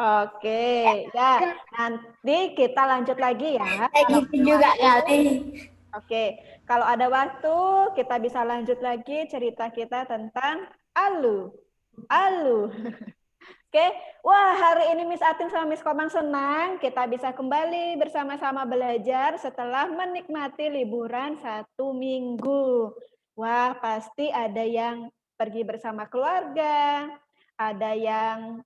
Oke, ya. Nanti kita lanjut lagi ya. Kayak gitu juga kali. Oke, kalau ada waktu kita bisa lanjut lagi cerita kita tentang alu. Alu. Oke, wah hari ini Miss Atin sama Miss Komang senang kita bisa kembali bersama-sama belajar setelah menikmati liburan 1 minggu. Wah pasti ada yang pergi bersama keluarga, ada yang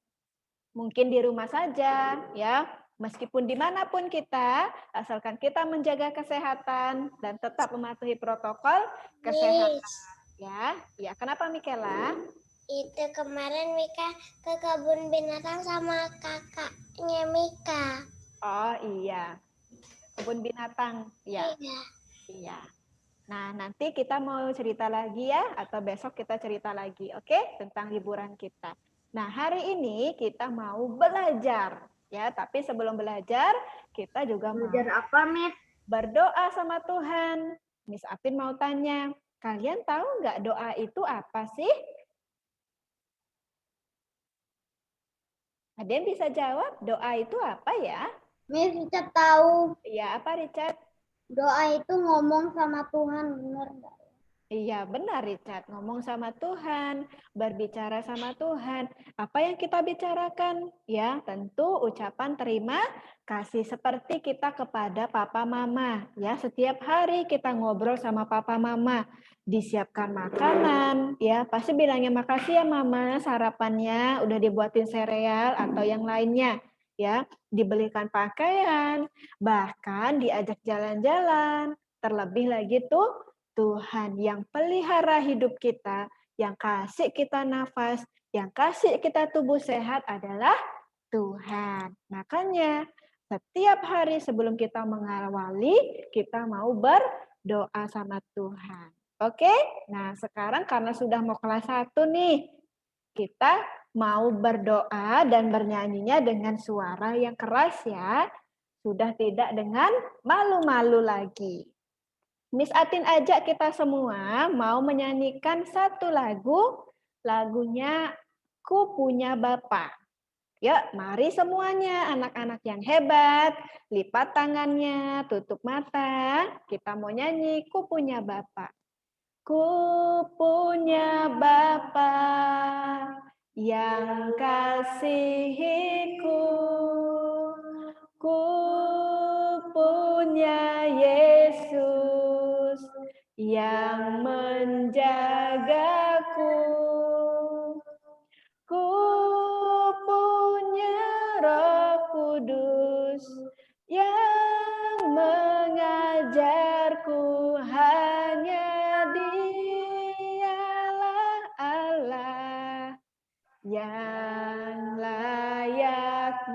mungkin di rumah saja, ya. Meskipun dimanapun kita, asalkan kita menjaga kesehatan dan tetap mematuhi protokol kesehatan. Miss, Ya, ya. Kenapa Mikela? itu kemarin Mika ke kebun binatang sama kakaknya Mika. Oh iya, kebun binatang. Ya, Iya. iya. Nah, nanti kita mau cerita lagi ya, atau besok kita cerita lagi, oke? Tentang liburan kita. Nah, hari ini kita mau belajar, ya. Tapi sebelum belajar, kita juga mau Belajar apa, Miss? berdoa sama Tuhan. Miss Apin mau tanya, kalian tahu nggak doa itu apa sih? Ada yang bisa jawab doa itu apa ya? Miss bisa tahu Ya, apa Richard? doa itu ngomong sama Tuhan, bener nggak? Iya, benar Richard. Ngomong sama Tuhan, berbicara sama Tuhan. Apa yang kita bicarakan? Ya, tentu ucapan terima kasih seperti kita kepada papa mama. Ya, setiap hari kita ngobrol sama papa mama. Disiapkan makanan, ya, pasti bilangnya makasih ya mama, sarapannya udah dibuatin sereal atau yang lainnya. Ya, dibelikan pakaian, bahkan diajak jalan-jalan. Terlebih lagi tuh Tuhan yang pelihara hidup kita, yang kasih kita nafas, yang kasih kita tubuh sehat adalah Tuhan. Makanya setiap hari sebelum kita mengawali, kita mau berdoa sama Tuhan. Oke? Nah, sekarang karena sudah mau kelas 1 nih, kita mau berdoa dan bernyanyinya dengan suara yang keras ya. Sudah tidak dengan malu-malu lagi. Miss Atin ajak kita semua mau menyanyikan satu lagu, lagunya Ku Punya Bapa. Yuk, mari semuanya anak-anak yang hebat, lipat tangannya, tutup mata. Kita mau nyanyi Ku Punya Bapa. Ku punya Bapa yang kasihiku. Ku punya Yesus yang menjagaku. Ku punya Roh Kudus yang mengajarku, hanya Dialah Allah yang layak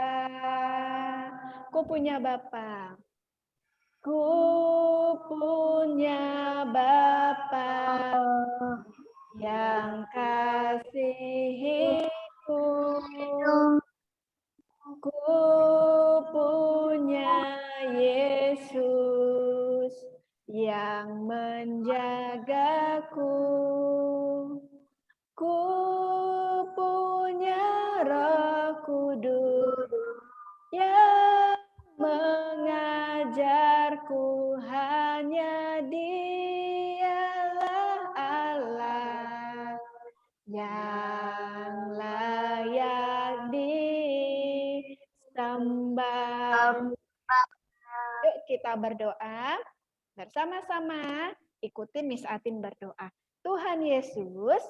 disembah. Ku punya Bapa. Ku punya Bapa yang kasihiku. Ku punya Yesus yang menjagaku. Ku punya Roh Kudus yang mengajarku, hanya Dialah Allah yang layak disembah. Yuk kita berdoa bersama-sama. Ikutin Miss Atin berdoa. Tuhan Yesus,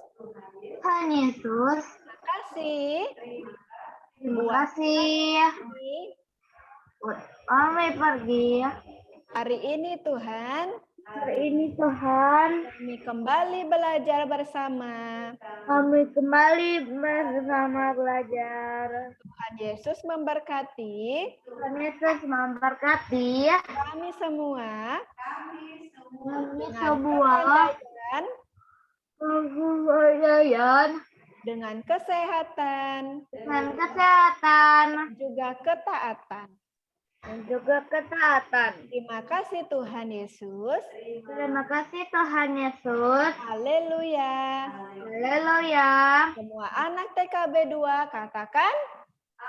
Tuhan Yesus, terima kasih terima buat kasih. kami Kami pergi. hari ini Tuhan. Hari ini Tuhan, Kami kembali belajar bersama. kami kembali bersama belajar. Tuhan Yesus memberkati Tuhan Yesus memberkati kami semua kami dengan semua kepandaian, kebudayaan dengan kesehatan, dan kesehatan dan juga ketaatan. dan juga ketaatan. Terima kasih Tuhan Yesus. Terima kasih Tuhan Yesus. Haleluya. Haleluya. Semua anak TKB 2 katakan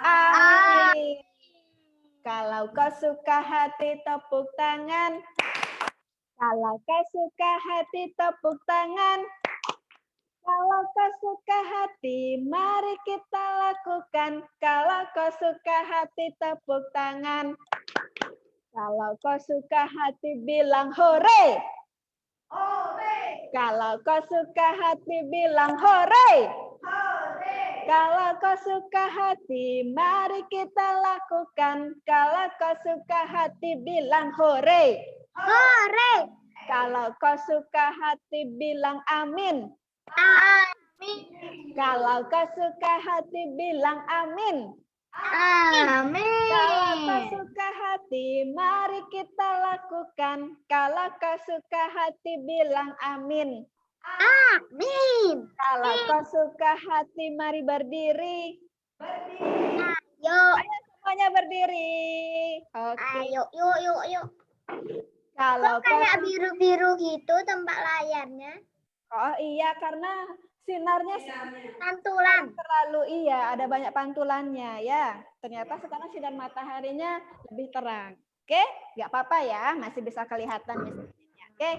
amin. Kalau kau suka hati tepuk tangan. Kalau kau suka hati tepuk tangan. Kalau kau suka hati, mari kita lakukan. Kalau kau suka hati, tepuk tangan. Kalau kau suka hati, bilang hore. Hore. Kalau kau suka hati, bilang hore. Hore. Kalau kau suka hati, mari kita lakukan. Kalau kau suka hati, bilang hore. Hore. Kalau kau suka hati, bilang amin. Amin. Kalau kau suka hati, bilang amin. Amin. Kalau kau suka hati, mari kita lakukan. Kalau kau suka hati, bilang amin. Amin. Kalau kau suka hati, mari berdiri. Berdiri. Ayo. Ayo semuanya berdiri. Oke. Ayo, yuk. Kalau Kok kayak biru-biru gitu tempat layarnya? Oh iya, karena sinarnya Pantulan. terlalu ada banyak pantulannya ya. Ternyata sekarang sinar mataharinya lebih terang. Oke, nggak apa-apa ya, masih bisa kelihatan misalnya. Oke,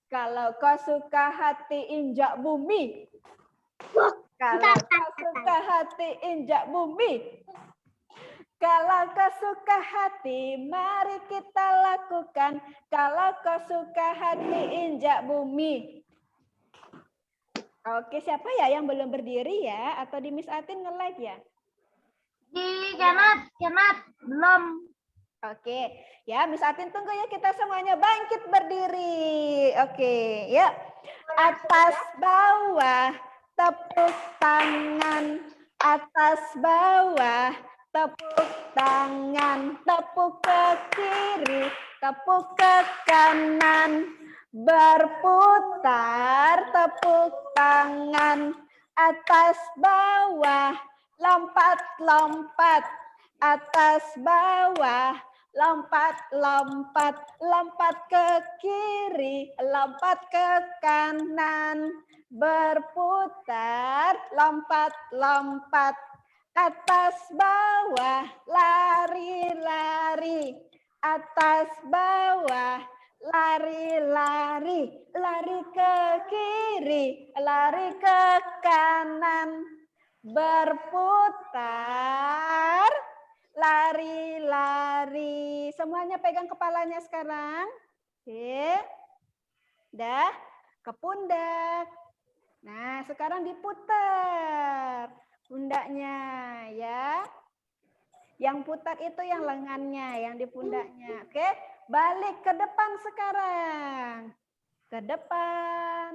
kalau kau suka hati injak bumi. Kalau kau suka hati injak bumi. Kalau kau suka hati, mari kita lakukan. Kalau kau suka hati injak bumi. Oke, siapa ya yang belum berdiri ya? Atau di Miss Atin nge-like ya? Di Janat, belum. Oke, ya Miss Atin tunggu ya, kita semuanya bangkit berdiri. Oke, yuk. Atas bawah, tepuk tangan. Atas bawah, tepuk tangan. Tepuk ke kiri, tepuk ke kanan. Berputar, tepuk tangan. Atas bawah, lompat-lompat. Atas bawah, lompat-lompat. Lompat ke kiri, lompat ke kanan. Berputar, lompat-lompat. Atas bawah, lari-lari. Atas bawah, lari-lari. Lari ke kiri, lari ke kanan. Berputar, lari-lari. Semuanya pegang kepalanya sekarang. Oke. Dah, ke pundak. Nah, sekarang diputar pundaknya ya. Yang putar itu yang lengannya, yang di pundaknya. Oke, balik ke depan sekarang. Ke depan,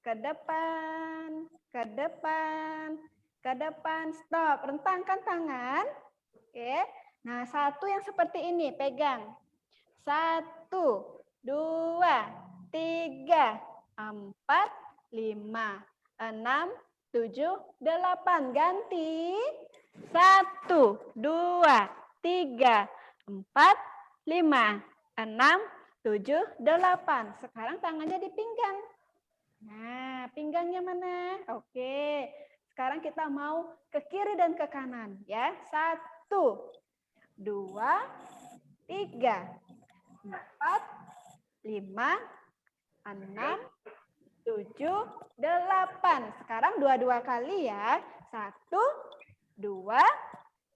ke depan, ke depan, ke depan. Stop, rentangkan tangan. Oke, nah satu yang seperti ini, pegang. 1, 2, 3, 4, 5, 6, 7, 8. Ganti. 1, 2, 3, 4, 5, 6, 7, 8. Sekarang tangannya di pinggang. Nah, pinggangnya mana? Oke. Sekarang kita mau ke kiri dan ke kanan ya. 1, 2, 3, 4, 5, 6, 7, 8. Sekarang dua-dua kali ya. 1, 2,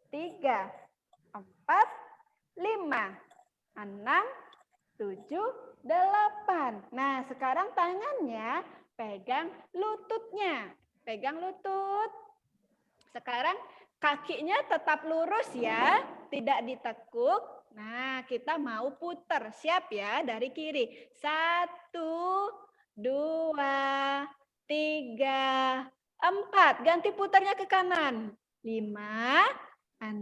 3, 4, 5, 6, 7, 8. Nah, sekarang tangannya pegang lututnya. Pegang lutut. Sekarang kakinya tetap lurus ya, tidak ditekuk. Nah, kita mau putar. Siap ya, dari kiri. 1, 2, 3, 4. Ganti putarnya ke kanan. 5, 6,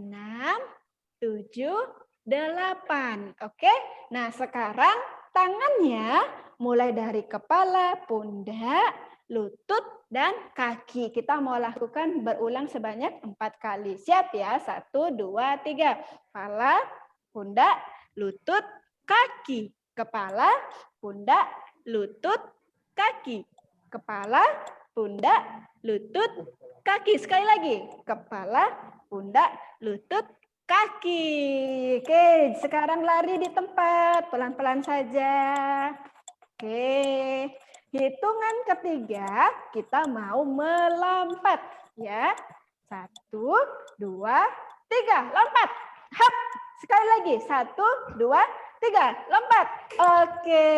7, 8. Oke. Nah, sekarang tangannya mulai dari kepala, pundak, lutut, dan kaki. Kita mau lakukan berulang sebanyak 4 kali. Siap ya? 1, 2, 3. Kepala, pundak, lutut, kaki. Kepala, pundak, lutut, kaki. Kepala, pundak, lutut, kaki. Sekali lagi. Kepala, pundak, lutut, kaki. Oke, sekarang lari di tempat. Pelan-pelan saja. Oke. Hitungan ketiga, kita mau melompat. Ya. 1, 2, 3. Lompat. Hap. Sekali lagi. 1, 2, 3. Lompat. Oke.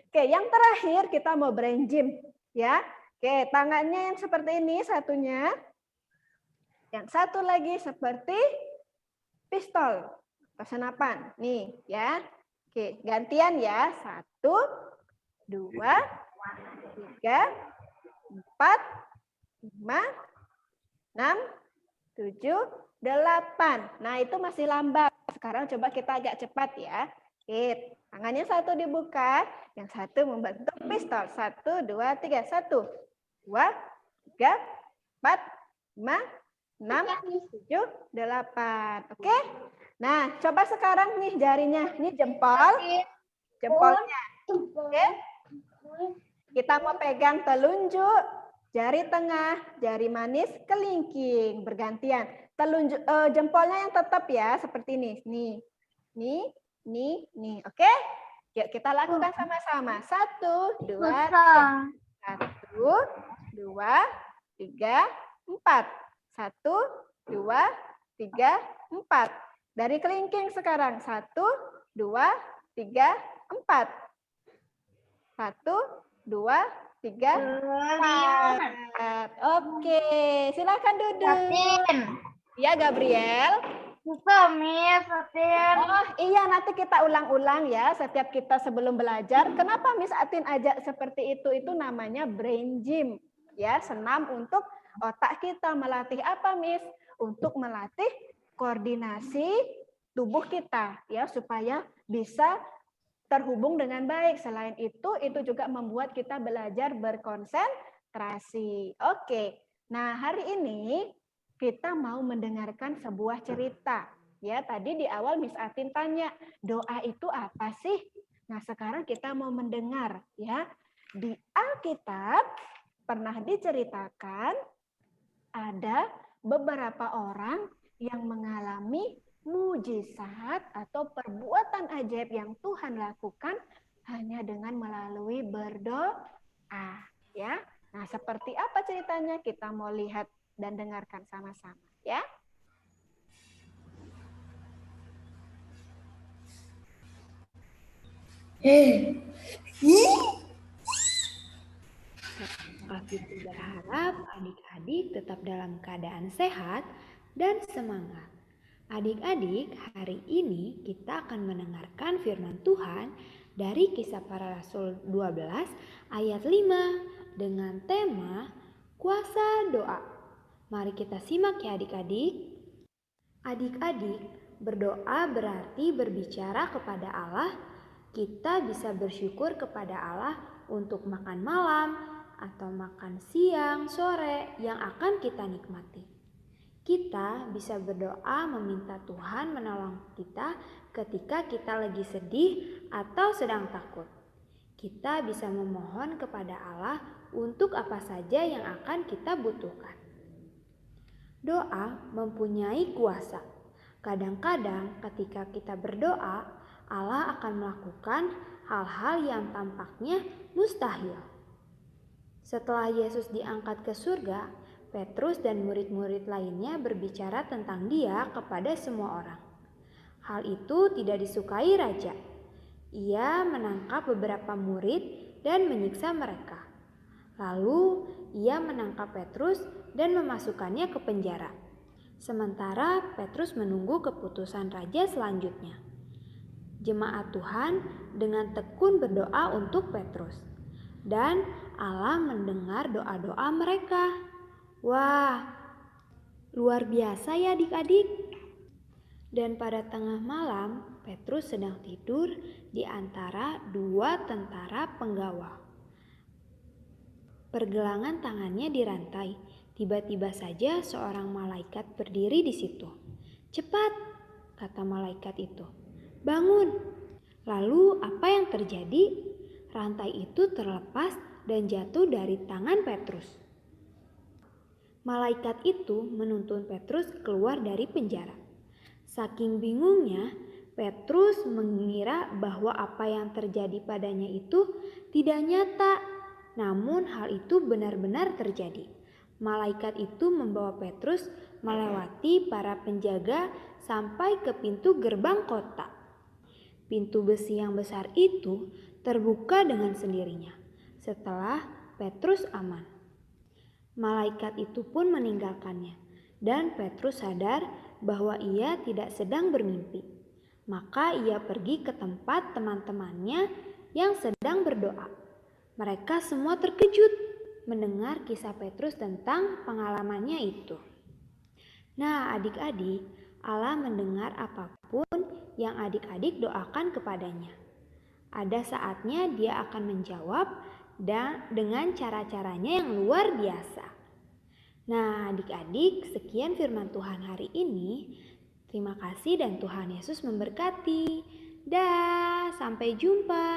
Oke, yang terakhir kita mau brain gym. Ya. Oke, tangannya yang seperti ini satunya. Yang satu lagi seperti pistol atau senapan. Nih, ya. Oke, gantian ya. 1, 2, 3, 4, 5, 6, 7, 8. Nah, itu masih lambat. Sekarang coba kita agak cepat ya. Oke, tangannya satu dibuka, yang satu membentuk pistol. 1, 2, 3. 1, 2, 3, 4, 5, 6, 7, 8. Oke? Nah, coba sekarang nih jarinya. Ini jempol. Jempolnya. Oke? Kita mau pegang telunjuk, jari tengah, jari manis, kelingking. Bergantian. Jempolnya yang tetap ya, seperti ini. Nih. Oke? Yuk kita lakukan sama-sama. 1, 2, 3. 1, 2, 3, 4. 1, 2, 3, 4. Dari kelingking sekarang. 1, 2, 3, 4. 1, 2, 3, 4. Oke, silakan duduk. Ya, Gabriel. Bisa, Miss. Oh iya, nanti kita ulang-ulang ya setiap kita sebelum belajar. Kenapa Miss Atin ajak seperti itu? Itu namanya brain gym. Ya, senam untuk otak kita. Melatih apa, Miss? Untuk melatih koordinasi tubuh kita ya supaya bisa terhubung dengan baik. Selain itu juga membuat kita belajar berkonsentrasi. Oke. Nah, hari ini kita mau mendengarkan sebuah cerita. Ya, tadi di awal Miss Atin tanya, doa itu apa sih? Nah, sekarang kita mau mendengar ya. Di Alkitab pernah diceritakan ada beberapa orang yang mengalami mujizat atau perbuatan ajaib yang Tuhan lakukan hanya dengan melalui berdoa, ya. Nah, seperti apa ceritanya? Kita mau lihat dan dengarkan sama-sama, ya. Kita berharap adik-adik tetap dalam keadaan sehat dan semangat. Adik-adik, hari ini kita akan mendengarkan firman Tuhan dari Kisah Para Rasul 12 ayat 5 dengan tema Kuasa Doa. Mari kita simak ya adik-adik. Adik-adik, berdoa berarti berbicara kepada Allah. Kita bisa bersyukur kepada Allah untuk makan malam atau makan siang, sore yang akan kita nikmati. Kita bisa berdoa meminta Tuhan menolong kita ketika kita lagi sedih atau sedang takut. Kita bisa memohon kepada Allah untuk apa saja yang akan kita butuhkan. Doa mempunyai kuasa. Kadang-kadang ketika kita berdoa, Allah akan melakukan hal-hal yang tampaknya mustahil. Setelah Yesus diangkat ke surga, Petrus dan murid-murid lainnya berbicara tentang Dia kepada semua orang. Hal itu tidak disukai raja. Ia menangkap beberapa murid dan menyiksa mereka. Lalu ia menangkap Petrus dan memasukkannya ke penjara. Sementara Petrus menunggu keputusan raja selanjutnya. Jemaat Tuhan dengan tekun berdoa untuk Petrus. Dan Allah mendengar doa-doa mereka. Wah, luar biasa ya adik-adik. Dan pada tengah malam, Petrus sedang tidur di antara dua tentara penggawa. Pergelangan tangannya dirantai. Tiba-tiba saja seorang malaikat berdiri di situ. Cepat, kata malaikat itu. "Bangun!" Lalu apa yang terjadi? Rantai itu terlepas dan jatuh dari tangan Petrus. Malaikat itu menuntun Petrus keluar dari penjara. Saking bingungnya, Petrus mengira bahwa apa yang terjadi padanya itu tidak nyata. Namun hal itu benar-benar terjadi. Malaikat itu membawa Petrus melewati para penjaga sampai ke pintu gerbang kota. Pintu besi yang besar itu terbuka dengan sendirinya setelah Petrus aman. Malaikat itu pun meninggalkannya, dan Petrus sadar bahwa ia tidak sedang bermimpi. Maka ia pergi ke tempat teman-temannya yang sedang berdoa. Mereka semua terkejut mendengar kisah Petrus tentang pengalamannya itu. Nah, adik-adik, Allah mendengar apapun yang adik-adik doakan kepadanya. Ada saatnya Dia akan menjawab dengan cara-caranya yang luar biasa. Nah, adik-adik, sekian firman Tuhan hari ini. Terima kasih dan Tuhan Yesus memberkati. Dah, sampai jumpa.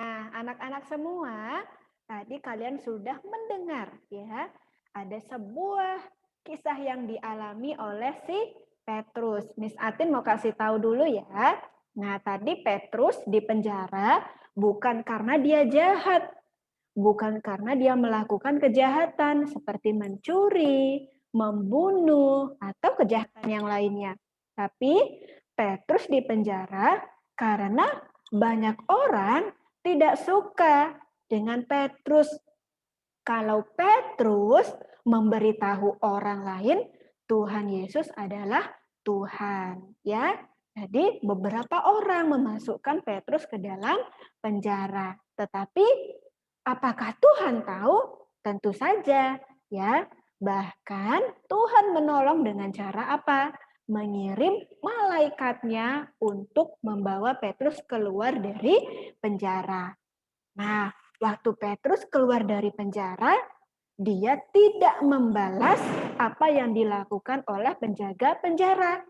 Nah, anak-anak semua, tadi kalian sudah mendengar ya, ada sebuah kisah yang dialami oleh si Petrus. Miss Atin mau kasih tahu dulu ya. Nah, tadi Petrus di penjara bukan karena dia jahat, bukan karena dia melakukan kejahatan seperti mencuri, membunuh, atau kejahatan yang lainnya. Tapi Petrus di penjara karena banyak orang tidak suka dengan Petrus. Kalau Petrus memberitahu orang lain Tuhan Yesus adalah Tuhan, ya. Jadi beberapa orang memasukkan Petrus ke dalam penjara. Tetapi apakah Tuhan tahu? Tentu saja, ya. Bahkan Tuhan menolong dengan cara apa? Mengirim malaikatnya untuk membawa Petrus keluar dari penjara. Nah, waktu Petrus keluar dari penjara, dia tidak membalas apa yang dilakukan oleh penjaga penjara.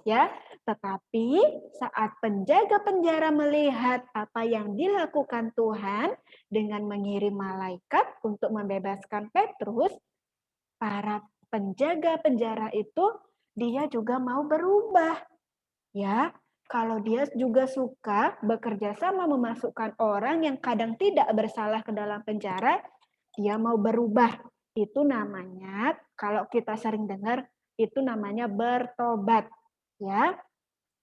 Ya, tetapi saat penjaga penjara melihat apa yang dilakukan Tuhan dengan mengirim malaikat untuk membebaskan Petrus, para penjaga penjara itu dia juga mau berubah. Ya, kalau dia juga suka bekerja sama memasukkan orang yang kadang tidak bersalah ke dalam penjara, dia mau berubah. Itu namanya, kalau kita sering dengar, itu namanya bertobat. Ya,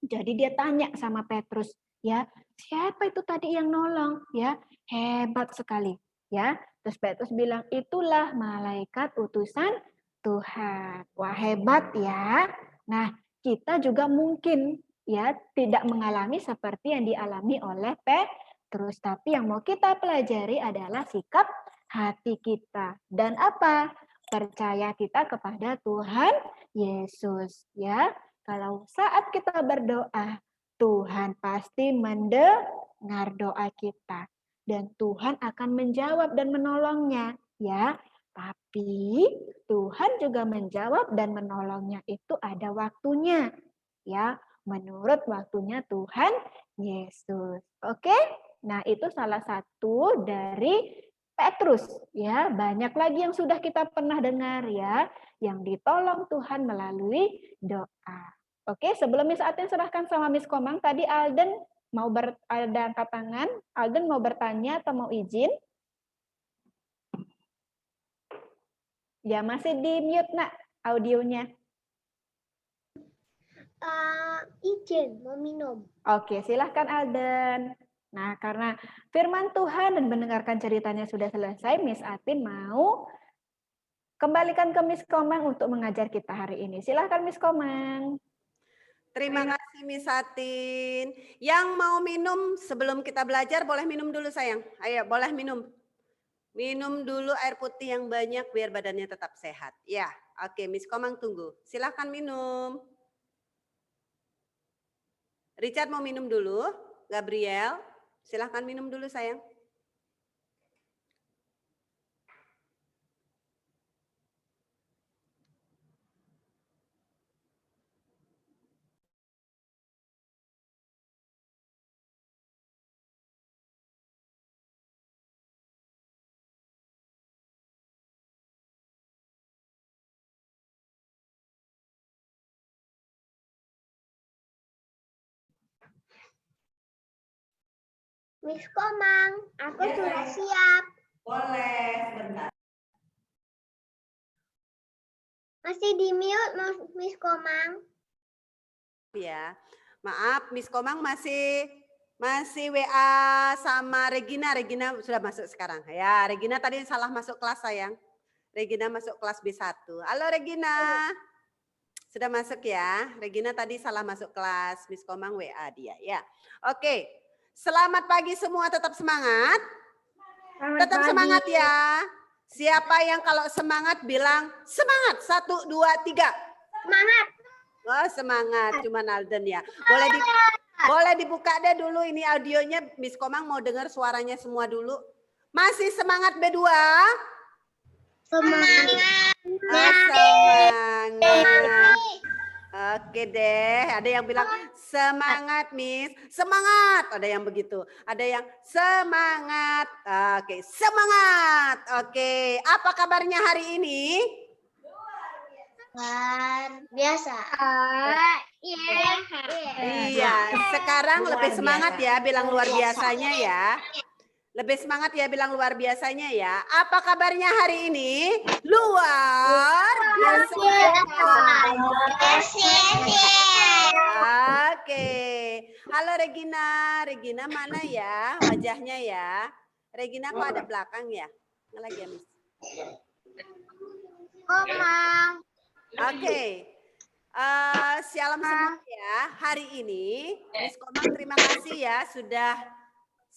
jadi dia tanya sama Petrus, ya, siapa itu tadi yang nolong? Ya, hebat sekali. Ya, terus Petrus bilang, itulah malaikat utusan Tuhan. Wah, hebat ya. Nah, kita juga mungkin ya tidak mengalami seperti yang dialami oleh Petrus, tapi yang mau kita pelajari adalah sikap hati kita dan apa? Percaya kita kepada Tuhan Yesus, ya. Kalau saat kita berdoa, Tuhan pasti mendengar doa kita dan Tuhan akan menjawab dan menolongnya, ya. Tapi Tuhan juga menjawab dan menolongnya itu ada waktunya, ya, menurut waktunya Tuhan Yesus. Oke? Nah, itu salah satu dari Petrus, ya. Banyak lagi yang sudah kita pernah dengar, ya, yang ditolong Tuhan melalui doa. Oke, sebelum Miss Atin serahkan sama Miss Komang, tadi Alden mau ada angkat tangan. Alden mau bertanya atau mau izin? Ya, masih di mute, Nak, audionya. Izin mau minum. Oke, silahkan Alden. Nah, karena firman Tuhan dan mendengarkan ceritanya sudah selesai, Miss Atin mau kembalikan ke Miss Komang untuk mengajar kita hari ini. Silahkan Miss Komang. Terima kasih Miss Atin. Yang mau minum sebelum kita belajar boleh minum dulu sayang. Ayo boleh minum. Minum dulu air putih yang banyak biar badannya tetap sehat. Ya, oke Miss Komang tunggu. Silahkan minum. Richard mau minum dulu. Gabriel, silahkan minum dulu sayang. Miss Komang, aku sudah siap. Boleh, sebentar. Masih di mute, Miss Komang. Ya, maaf, Miss Komang masih WA sama Regina. Regina sudah masuk sekarang. Ya, Regina tadi salah masuk kelas sayang. Regina masuk kelas B1. Halo Regina. Sudah masuk ya. Regina tadi salah masuk kelas. Miss Komang WA dia ya. Oke. Selamat pagi semua, tetap semangat. Tetap semangat ya. Siapa yang kalau semangat bilang semangat. 1, 2, 3. Semangat. Oh semangat, cuman Alden ya. Boleh dibuka deh dulu ini audionya. Miss Komang mau dengar suaranya semua dulu. Masih semangat B2? Semangat. Semangat. Oke deh, ada yang bilang semangat Miss, semangat. Ada yang begitu, ada yang semangat. Oke, semangat. Oke, apa kabarnya hari ini? Luar biasa. Iya, sekarang lebih semangat ya bilang luar biasanya ya. Lebih semangat ya bilang luar biasanya ya. Apa kabarnya hari ini? Luar biasa. Oke. Halo Regina. Regina mana ya wajahnya ya? Regina kok ada belakang ya? Nggak lagi ya, Miss? Komang. Oke. Shalom semua ya. Hari ini Miss Komang terima kasih ya sudah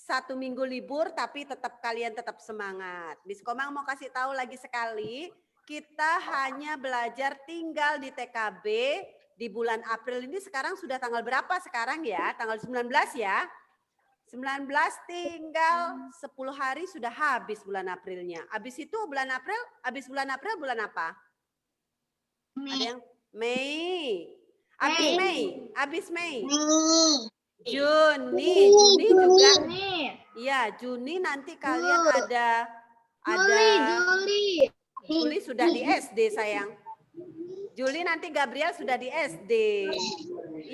1 minggu libur tapi kalian tetap semangat. Miss Komang mau kasih tahu lagi sekali, kita hanya belajar tinggal di TKB di bulan April ini. Sekarang sudah tanggal berapa sekarang ya? Tanggal 19 ya. 19 tinggal 10 hari sudah habis bulan Aprilnya. Habis itu bulan April bulan apa? Ada yang Mei. Habis Mei. Juni juga. Iya, Juni nanti kalian ada Juli sudah di SD sayang. Juli nanti Gabriel sudah di SD.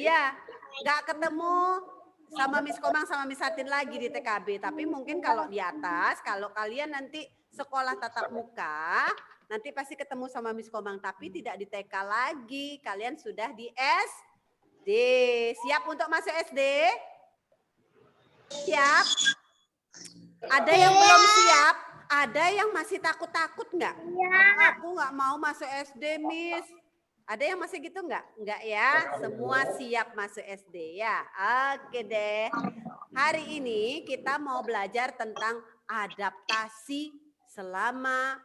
Iya, nggak ketemu sama Miss Komang sama Miss Satin lagi di TKB. Tapi mungkin kalau di atas, kalau kalian nanti sekolah tatap muka, nanti pasti ketemu sama Miss Komang. Tapi tidak di TK lagi, kalian sudah di SD. Siap untuk masuk SD? Siap? Ada yang belum siap? Ada yang masih takut-takut nggak? Aku nggak mau masuk SD, Miss. Ada yang masih gitu nggak? Nggak ya? Semua siap masuk SD ya? Oke deh. Hari ini kita mau belajar tentang adaptasi selama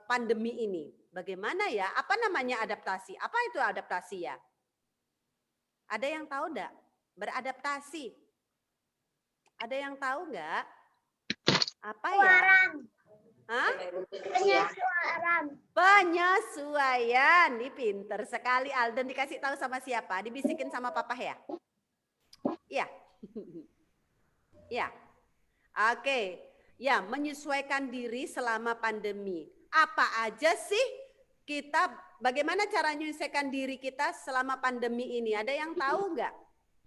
pandemi ini. Bagaimana ya? Apa namanya adaptasi? Apa itu adaptasi ya? Ada yang tahu nggak? Beradaptasi. Ada yang tahu nggak? Apa ya? Hah? Penyesuaian. Ini pinter sekali Alden. Dikasih tahu sama siapa? Dibisikin sama papa ya? Iya. Iya. Oke. Ya, menyesuaikan diri selama pandemi. Apa aja sih bagaimana cara menyesuaikan diri kita selama pandemi ini? Ada yang tahu nggak?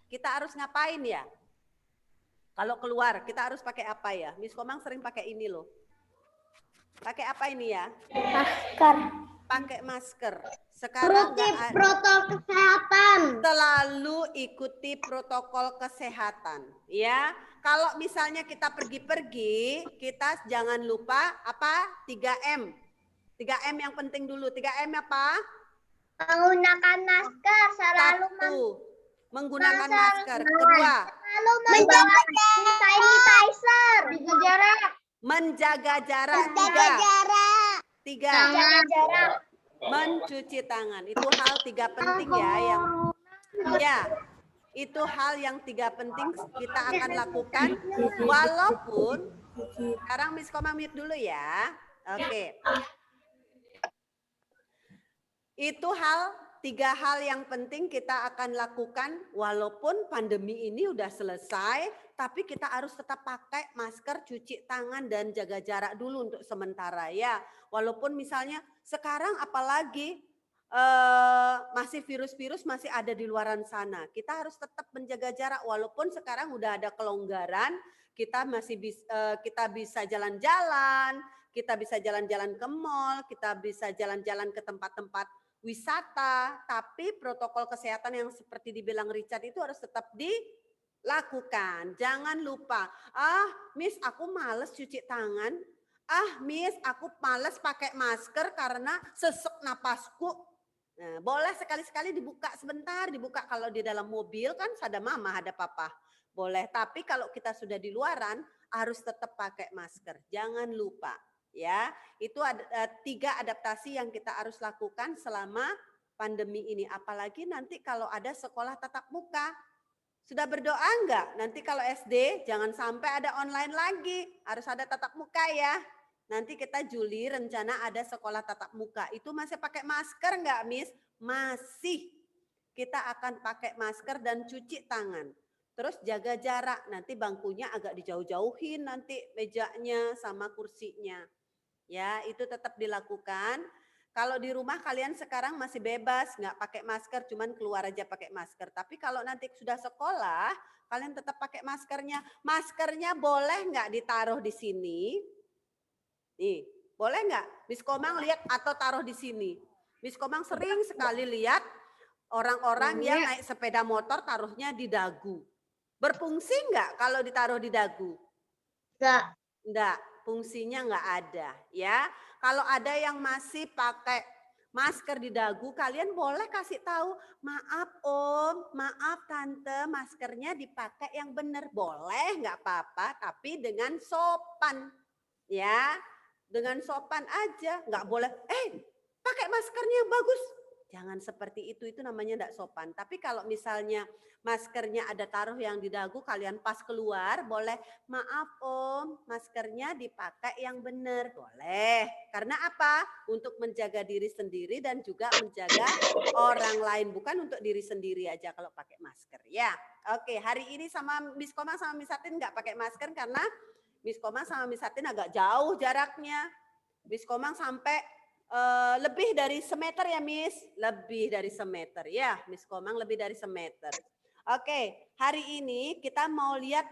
Kita harus ngapain ya? Kalau keluar, kita harus pakai apa ya? Miss Komang sering pakai ini loh. Pakai apa ini ya? Masker. Pakai masker. Sekarang protokol kesehatan. Selalu ikuti protokol kesehatan. Ya, kalau misalnya kita pergi-pergi, kita jangan lupa apa? 3M. 3M yang penting dulu. 3M apa? Menggunakan masker. Menggunakan masker. Kedua, menjaga sanitizer. Menjaga jarak. Tiga. Menjaga jarak. Mencuci tangan. Itu hal 3 penting ya itu hal yang 3 penting kita akan lakukan walaupun sekarang Miss Komang mute dulu ya. Oke. Itu 3 hal yang penting kita akan lakukan walaupun pandemi ini udah selesai, tapi kita harus tetap pakai masker, cuci tangan dan jaga jarak dulu untuk sementara ya. Walaupun misalnya sekarang apalagi masih virus-virus masih ada di luaran sana. Kita harus tetap menjaga jarak walaupun sekarang udah ada kelonggaran, kita kita bisa jalan-jalan, kita bisa jalan-jalan ke mall, kita bisa jalan-jalan ke tempat-tempat wisata, tapi protokol kesehatan yang seperti dibilang Richard itu harus tetap dilakukan. Jangan lupa, Miss aku males cuci tangan, Miss aku males pakai masker karena sesek napasku. Nah, boleh sekali-sekali dibuka sebentar, dibuka kalau di dalam mobil kan ada mama, ada papa. Boleh, tapi kalau kita sudah di luaran harus tetap pakai masker. Jangan lupa. Ya, itu ada 3 adaptasi yang kita harus lakukan selama pandemi ini. Apalagi nanti kalau ada sekolah tatap muka. Sudah berdoa enggak? Nanti kalau SD jangan sampai ada online lagi. Harus ada tatap muka ya. Nanti kita Juli rencana ada sekolah tatap muka. Itu masih pakai masker enggak, Miss? Masih. Kita akan pakai masker dan cuci tangan. Terus jaga jarak. Nanti bangkunya agak dijauh-jauhin nanti mejanya sama kursinya. Ya, itu tetap dilakukan. Kalau di rumah kalian sekarang masih bebas, nggak pakai masker, cuman keluar aja pakai masker. Tapi kalau nanti sudah sekolah, kalian tetap pakai maskernya. Maskernya boleh nggak ditaruh di sini? Nih, boleh nggak? Miss Komang lihat atau taruh di sini. Miss Komang sering sekali lihat orang-orang yang naik sepeda motor taruhnya di dagu. Berfungsi nggak kalau ditaruh di dagu? Enggak, fungsinya enggak ada ya. Kalau ada yang masih pakai masker di dagu, kalian boleh kasih tahu, maaf Om, maaf Tante, maskernya dipakai yang benar. Boleh, enggak apa-apa, tapi dengan sopan. Ya, dengan sopan aja, enggak boleh, pakai maskernya bagus. Jangan seperti itu namanya enggak sopan. Tapi kalau misalnya maskernya ada taruh yang di dagu, kalian pas keluar boleh, maaf Om, maskernya dipakai yang benar. Boleh. Karena apa? Untuk menjaga diri sendiri dan juga menjaga orang lain. Bukan untuk diri sendiri aja kalau pakai masker. Ya, oke. Hari ini sama Miss Komang sama Miss Satin nggak pakai masker karena Miss Komang sama Miss Satin agak jauh jaraknya. Miss Komang sampai lebih dari semeter ya Miss, lebih dari semeter ya Miss Komang, lebih dari semeter. Oke, hari ini kita mau lihat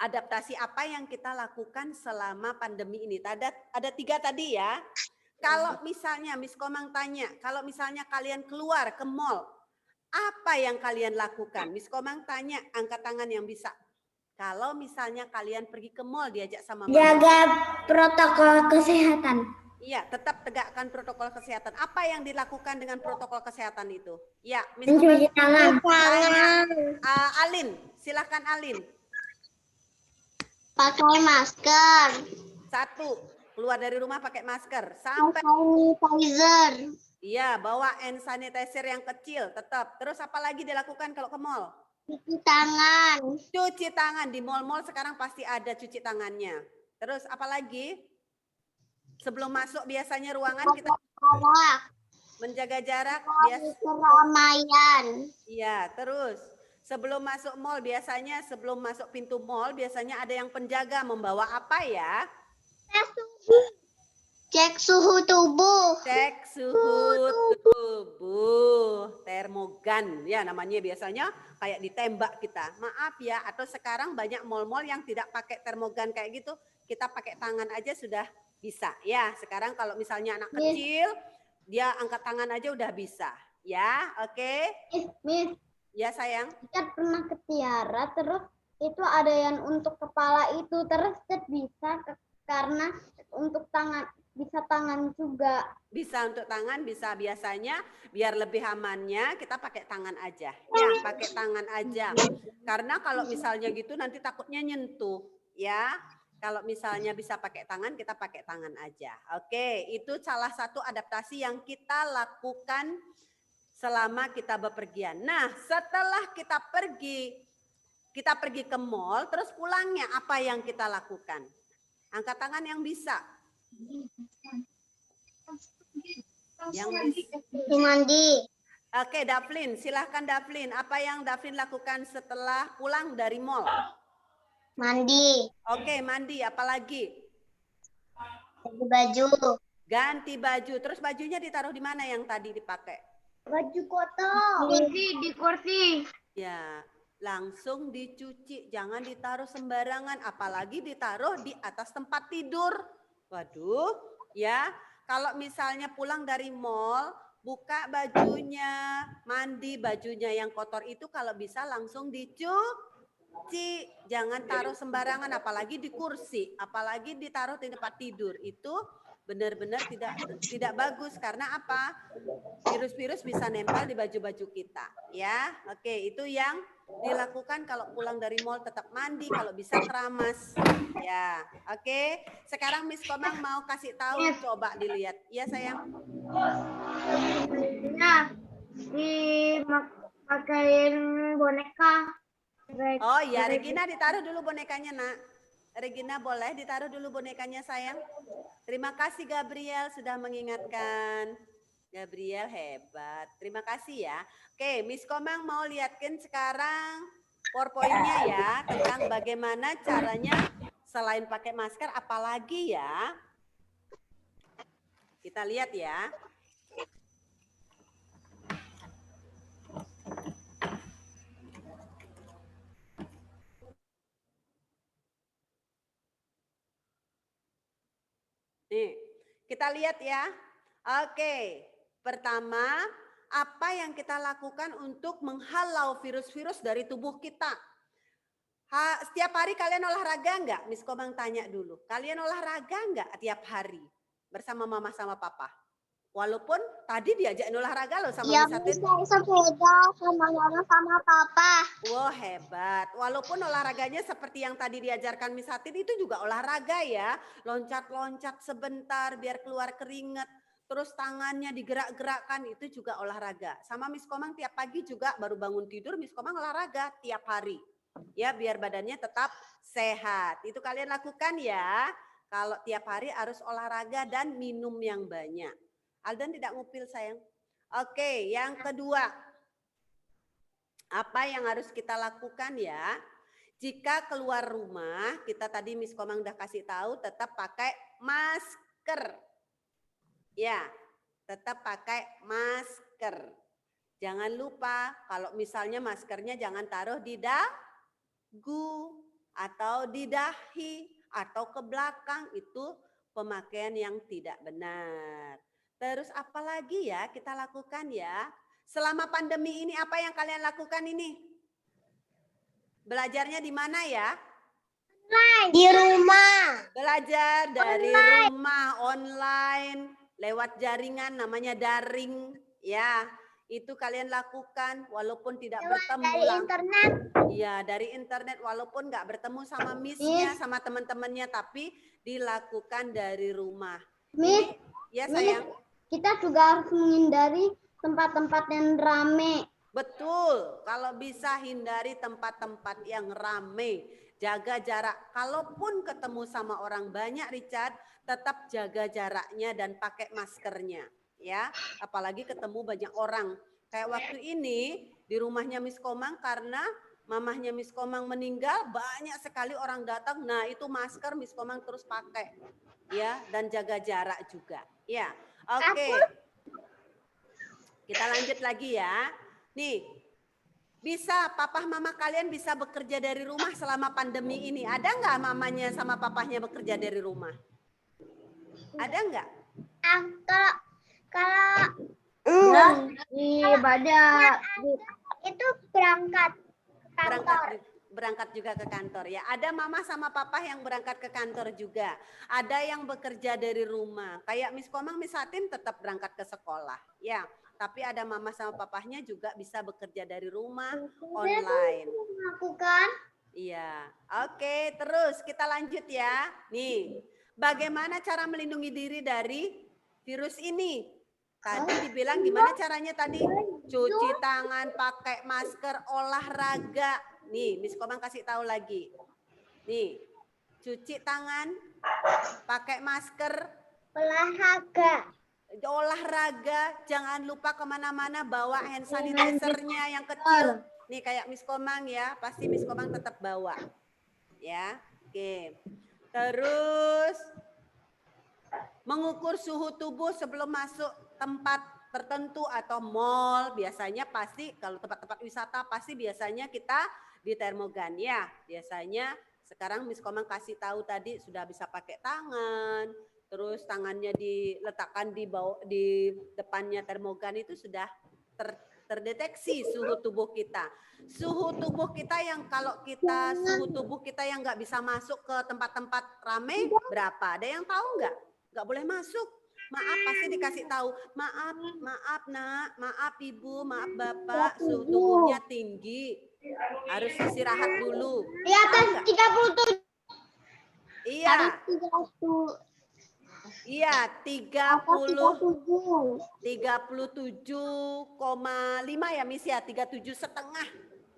adaptasi apa yang kita lakukan selama pandemi ini. Ada 3 tadi ya. Kalau misalnya Miss Komang tanya, kalau misalnya kalian keluar ke mall, apa yang kalian lakukan? Miss Komang tanya, angkat tangan yang bisa. Kalau misalnya kalian pergi ke mall diajak sama mama. Jaga protokol kesehatan. Iya, tetap tegakkan protokol kesehatan. Apa yang dilakukan dengan protokol kesehatan itu? Ya, Mencuci tangan. Alin, silakan Alin. Pakai masker. 1, keluar dari rumah pakai masker. Sampai sanitizer. Iya, bawa hand sanitizer yang kecil tetap. Terus apa lagi dilakukan kalau ke mall? Cuci tangan. Cuci tangan. Di mall-mall sekarang pasti ada cuci tangannya. Terus apa lagi? Sebelum masuk biasanya ruangan kita menjaga jarak. Keramaian. Iya, terus sebelum masuk mall biasanya, sebelum masuk pintu mall biasanya ada yang penjaga membawa apa ya? Cek suhu tubuh. Cek suhu tubuh, termogan ya namanya, biasanya kayak ditembak kita. Maaf ya, atau sekarang banyak mall-mall yang tidak pakai termogan kayak gitu, kita pakai tangan aja sudah bisa ya. Sekarang kalau misalnya anak kecil, dia angkat tangan aja udah bisa ya. Oke. Miss, ya sayang. Kita pernah ke Tiara, terus itu ada yang untuk kepala itu, terus bisa karena untuk tangan, bisa tangan juga. Bisa untuk tangan, bisa. Biasanya biar lebih amannya kita pakai tangan aja. Ya, pakai tangan aja. Karena kalau misalnya gitu nanti takutnya nyentuh ya. Kalau misalnya bisa pakai tangan, kita pakai tangan aja. Oke, itu salah satu adaptasi yang kita lakukan selama kita bepergian. Nah, setelah kita pergi ke mall, terus pulangnya apa yang kita lakukan? Angkat tangan yang bisa. Yang bisa. Mandi. Oke, Daflin, silahkan Daflin. Apa yang Daflin lakukan setelah pulang dari mall? Mandi. Oke, mandi. Apalagi? Ganti baju. Ganti baju. Terus bajunya ditaruh di mana yang tadi dipakai? Baju kotor. Di kursi. Ya. langsung dicuci, jangan ditaruh sembarangan, apalagi ditaruh di atas tempat tidur. Waduh, ya. Kalau misalnya pulang dari mall, buka bajunya, mandi bajunya yang kotor itu kalau bisa langsung dicuci. Jangan taruh sembarangan, apalagi di kursi, apalagi ditaruh di tempat tidur. Itu benar-benar tidak bagus karena apa? Virus-virus bisa nempel di baju-baju kita, ya. Oke, itu yang dilakukan kalau pulang dari mall, tetap mandi, kalau bisa keramas. Ya, oke. Sekarang Miss Komang mau kasih tahu, coba dilihat. Ya, sayang. Nah, dipakein boneka. Oh iya, Regina ditaruh dulu bonekanya, Nak. Regina boleh ditaruh dulu bonekanya, sayang. Terima kasih Gabriel sudah mengingatkan. Gabriel hebat. Terima kasih ya. Oke, Miss Komang mau lihatkan sekarang PowerPoint-nya ya tentang bagaimana caranya selain pakai masker apalagi ya. Kita lihat ya. Nih, kita lihat ya. Oke, pertama, apa yang kita lakukan untuk menghalau virus-virus dari tubuh kita? Setiap hari kalian olahraga enggak? Miss Komang tanya dulu. Kalian olahraga enggak tiap hari bersama mama sama papa? Walaupun tadi diajakin olahraga loh sama Miss Atin. Iya, sepeda sama mama sama papa. Wah, hebat. Walaupun olahraganya seperti yang tadi diajarkan Miss Atin itu juga olahraga ya. Loncat-loncat sebentar biar keluar keringat. Terus tangannya digerak-gerakkan itu juga olahraga. Sama Miss Komang tiap pagi juga baru bangun tidur Miss Komang olahraga tiap hari. Ya, biar badannya tetap sehat. Itu kalian lakukan ya. Kalau tiap hari harus olahraga dan minum yang banyak. Aldan tidak ngupil sayang. Oke, yang kedua. Apa yang harus kita lakukan ya? Jika keluar rumah, kita tadi Miss Komang udah kasih tahu tetap pakai masker. Ya, tetap pakai masker. Jangan lupa kalau misalnya maskernya jangan taruh di dagu atau di dahi atau ke belakang, itu pemakaian yang tidak benar. Terus apalagi ya kita lakukan ya? Selama pandemi ini apa yang kalian lakukan ini? Belajarnya di mana ya? Di rumah. Belajar dari rumah, online, lewat jaringan namanya daring ya. Itu kalian lakukan walaupun tidak bertemu Dari internet. Iya, dari internet walaupun nggak bertemu sama miss-nya, sama teman-temannya, tapi dilakukan dari rumah. Miss, ya sayang. Kita juga harus menghindari tempat-tempat yang rame. Betul, kalau bisa hindari tempat-tempat yang rame. Jaga jarak. Kalaupun ketemu sama orang banyak, Richard, tetap jaga jaraknya dan pakai maskernya. Ya, apalagi ketemu banyak orang. Kayak waktu ini di rumahnya Miss Komang karena mamahnya Miss Komang meninggal, banyak sekali orang datang. Nah, itu masker Miss Komang terus pakai. Ya, dan jaga jarak juga. Ya. Oke. Kita lanjut lagi ya. Nih, bisa papa mama kalian bisa bekerja dari rumah selama pandemi ini. Ada nggak mamanya sama papahnya bekerja dari rumah? Ada nggak? Kalau ibadah itu berangkat juga ke kantor ya. Ada mama sama papa yang berangkat ke kantor juga. Ada yang bekerja dari rumah. Kayak Miss Komang, Miss Atin tetap berangkat ke sekolah. Ya, tapi ada mama sama papahnya juga bisa bekerja dari rumah online. Lakukan. Iya. Oke, terus kita lanjut ya. Nih, bagaimana cara melindungi diri dari virus ini? Tadi dibilang gimana caranya tadi? Cuci tangan, pakai masker, olahraga. Nih, Miss Komang kasih tahu lagi. Nih, cuci tangan, pakai masker, olahraga. Jangan lupa kemana-mana bawa hand sanitizer-nya yang kecil. Nih kayak Miss Komang ya, pasti Miss Komang tetap bawa. Ya, oke. Terus mengukur suhu tubuh sebelum masuk tempat tertentu atau mall. Biasanya pasti kalau tempat-tempat wisata pasti biasanya kita di termogan ya. Biasanya sekarang Miss Komang kasih tahu tadi sudah bisa pakai tangan, terus tangannya diletakkan di depannya termogan itu sudah terdeteksi suhu tubuh kita. Suhu tubuh kita yang suhu tubuh kita yang nggak bisa masuk ke tempat-tempat ramai berapa? Ada yang tahu nggak? Nggak boleh masuk. Maaf, pasti dikasih tahu. Maaf nak, maaf ibu, maaf bapak, suhu tubuhnya tinggi. Harus istirahat dulu. Di atas 37. Iya. Iya, 37,5 ya Miss ya, 37,5.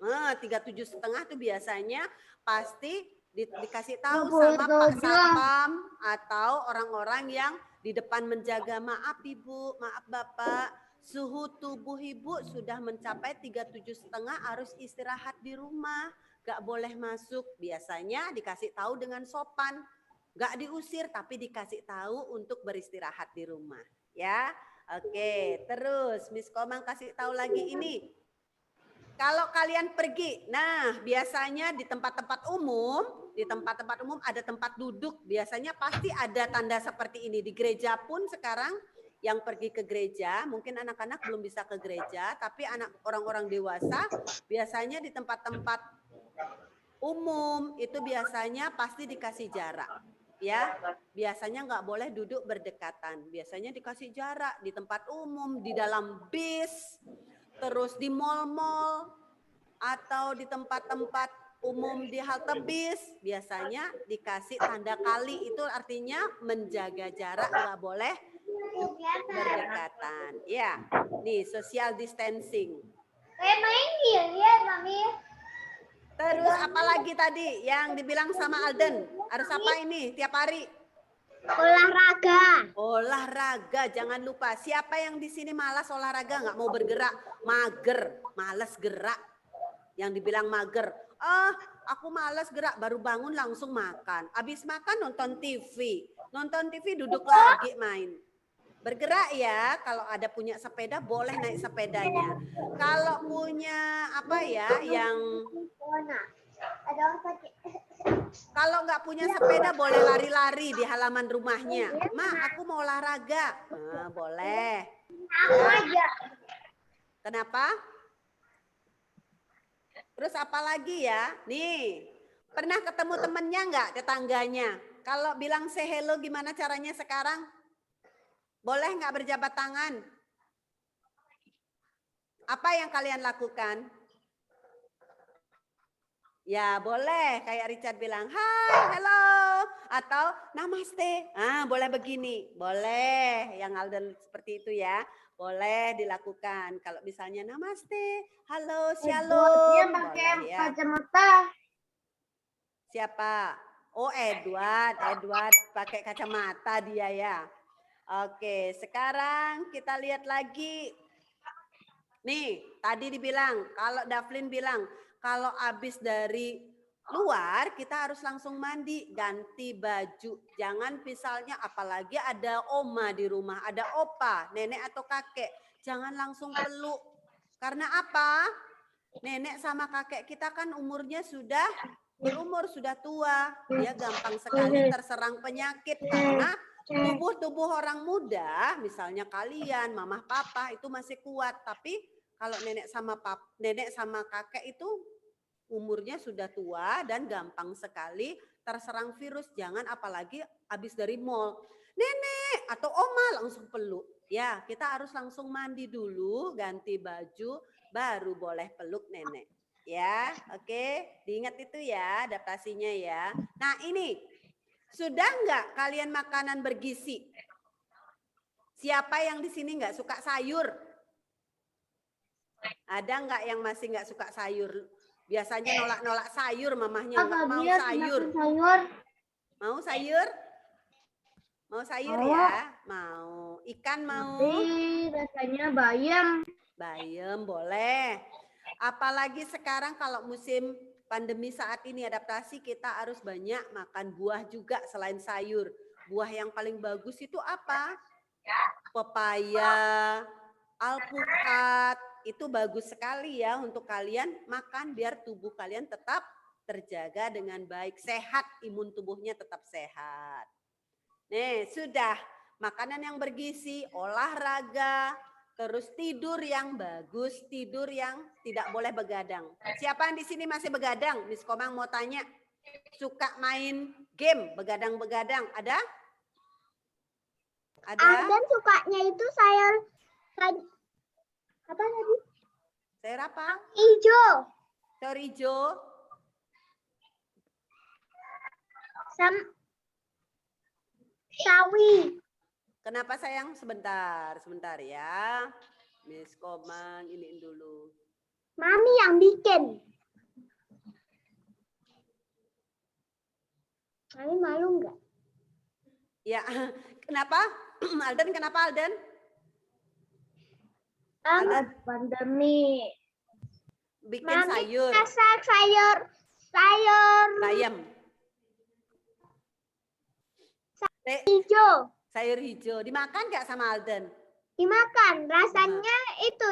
37,5 itu biasanya pasti dikasih tahu sama Pak Satpam atau orang-orang yang di depan menjaga. Maaf Ibu, maaf Bapak, suhu tubuh Ibu sudah mencapai 37,5, harus istirahat di rumah, gak boleh masuk. Biasanya dikasih tahu dengan sopan. Nggak diusir, tapi dikasih tahu untuk beristirahat di rumah. Ya, oke. Terus Miss Komang kasih tahu lagi ini. Kalau kalian pergi, nah biasanya di tempat-tempat umum ada tempat duduk. Biasanya pasti ada tanda seperti ini. Di gereja pun sekarang yang pergi ke gereja, mungkin anak-anak belum bisa ke gereja, tapi orang-orang dewasa biasanya di tempat-tempat umum itu biasanya pasti dikasih jarak. Ya, biasanya nggak boleh duduk berdekatan. Biasanya dikasih jarak di tempat umum, di dalam bis, terus di mal-mal, atau di tempat-tempat umum di halte bis. Biasanya dikasih tanda kali, itu artinya menjaga jarak, nggak boleh berdekatan. Ya, nih social distancing. Terus apalagi tadi yang dibilang sama Alden? Harus apa ini tiap hari? Olahraga. Olahraga, jangan lupa. Siapa yang di sini malas olahraga, nggak mau bergerak, mager, malas gerak. Yang dibilang mager, aku malas gerak, baru bangun langsung makan. Habis makan nonton TV duduk lagi main. Bergerak ya, kalau ada punya sepeda boleh naik sepedanya. Kalau punya apa ya yang kalau nggak punya sepeda boleh lari-lari di halaman rumahnya. Ma, aku mau olahraga. Nah, boleh. Ya. Kenapa? Terus apa lagi ya? Nih, pernah ketemu temennya nggak, tetangganya? Kalau bilang say hello gimana caranya sekarang? Boleh nggak berjabat tangan? Apa yang kalian lakukan? Ya boleh, kayak Richard bilang, hai, hello, atau namaste. Boleh begini, boleh. Yang Alden seperti itu ya, boleh dilakukan. Kalau misalnya namaste, halo, shalom. Dia pakai kacamata. Siapa? Oh Edward pakai kacamata dia ya. Oke, sekarang kita lihat lagi. Nih, tadi dibilang, kalau Davlin bilang, kalau habis dari luar kita harus langsung mandi, ganti baju. Jangan misalnya apalagi ada oma di rumah, ada opa, nenek atau kakek. Jangan langsung peluk. Karena apa? Nenek sama kakek kita kan umurnya sudah berumur, sudah tua. Dia gampang sekali terserang penyakit karena tubuh orang muda, misalnya kalian, mama, papa itu masih kuat, tapi kalau nenek sama kakek itu umurnya sudah tua dan gampang sekali terserang virus. Jangan apalagi habis dari mall, nenek atau oma langsung peluk. Ya, kita harus langsung mandi dulu, ganti baju, baru boleh peluk nenek. Ya, oke, diingat itu ya adaptasinya ya. Nah ini, sudah nggak kalian makanan bergizi? Siapa yang di sini nggak suka sayur? Ada nggak yang masih nggak suka sayur? Biasanya nolak-nolak sayur, mamahnya nggak mau sayur. Mau sayur? Mau sayur ya? Mau. Ikan mau? Tapi rasanya bayam. Bayam boleh. Apalagi sekarang kalau musim pandemi saat ini adaptasi, kita harus banyak makan buah juga selain sayur. Buah yang paling bagus itu apa? Pepaya, alpukat, itu bagus sekali ya untuk kalian makan biar tubuh kalian tetap terjaga dengan baik, sehat, imun tubuhnya tetap sehat. Nih, sudah makanan yang bergizi, olahraga, terus tidur yang bagus, tidur yang tidak boleh begadang. Siapa yang di sini masih begadang? Miss Komang mau tanya, suka main game begadang-begadang, ada? Ada? Arden sukanya itu sayur apa tadi? Sayur apa? Hijau Sayur hijau. sawi. Kenapa sayang? Sebentar ya. Miss Komang iniin dulu. Mami yang bikin. Mami malu nggak? Ya, kenapa? Alden, kenapa Alden? Pandemi. Bikin Mami sayur. masak sayur Bayam. hijau. Sayur hijau. Dimakan nggak sama Alden? Dimakan. Rasanya itu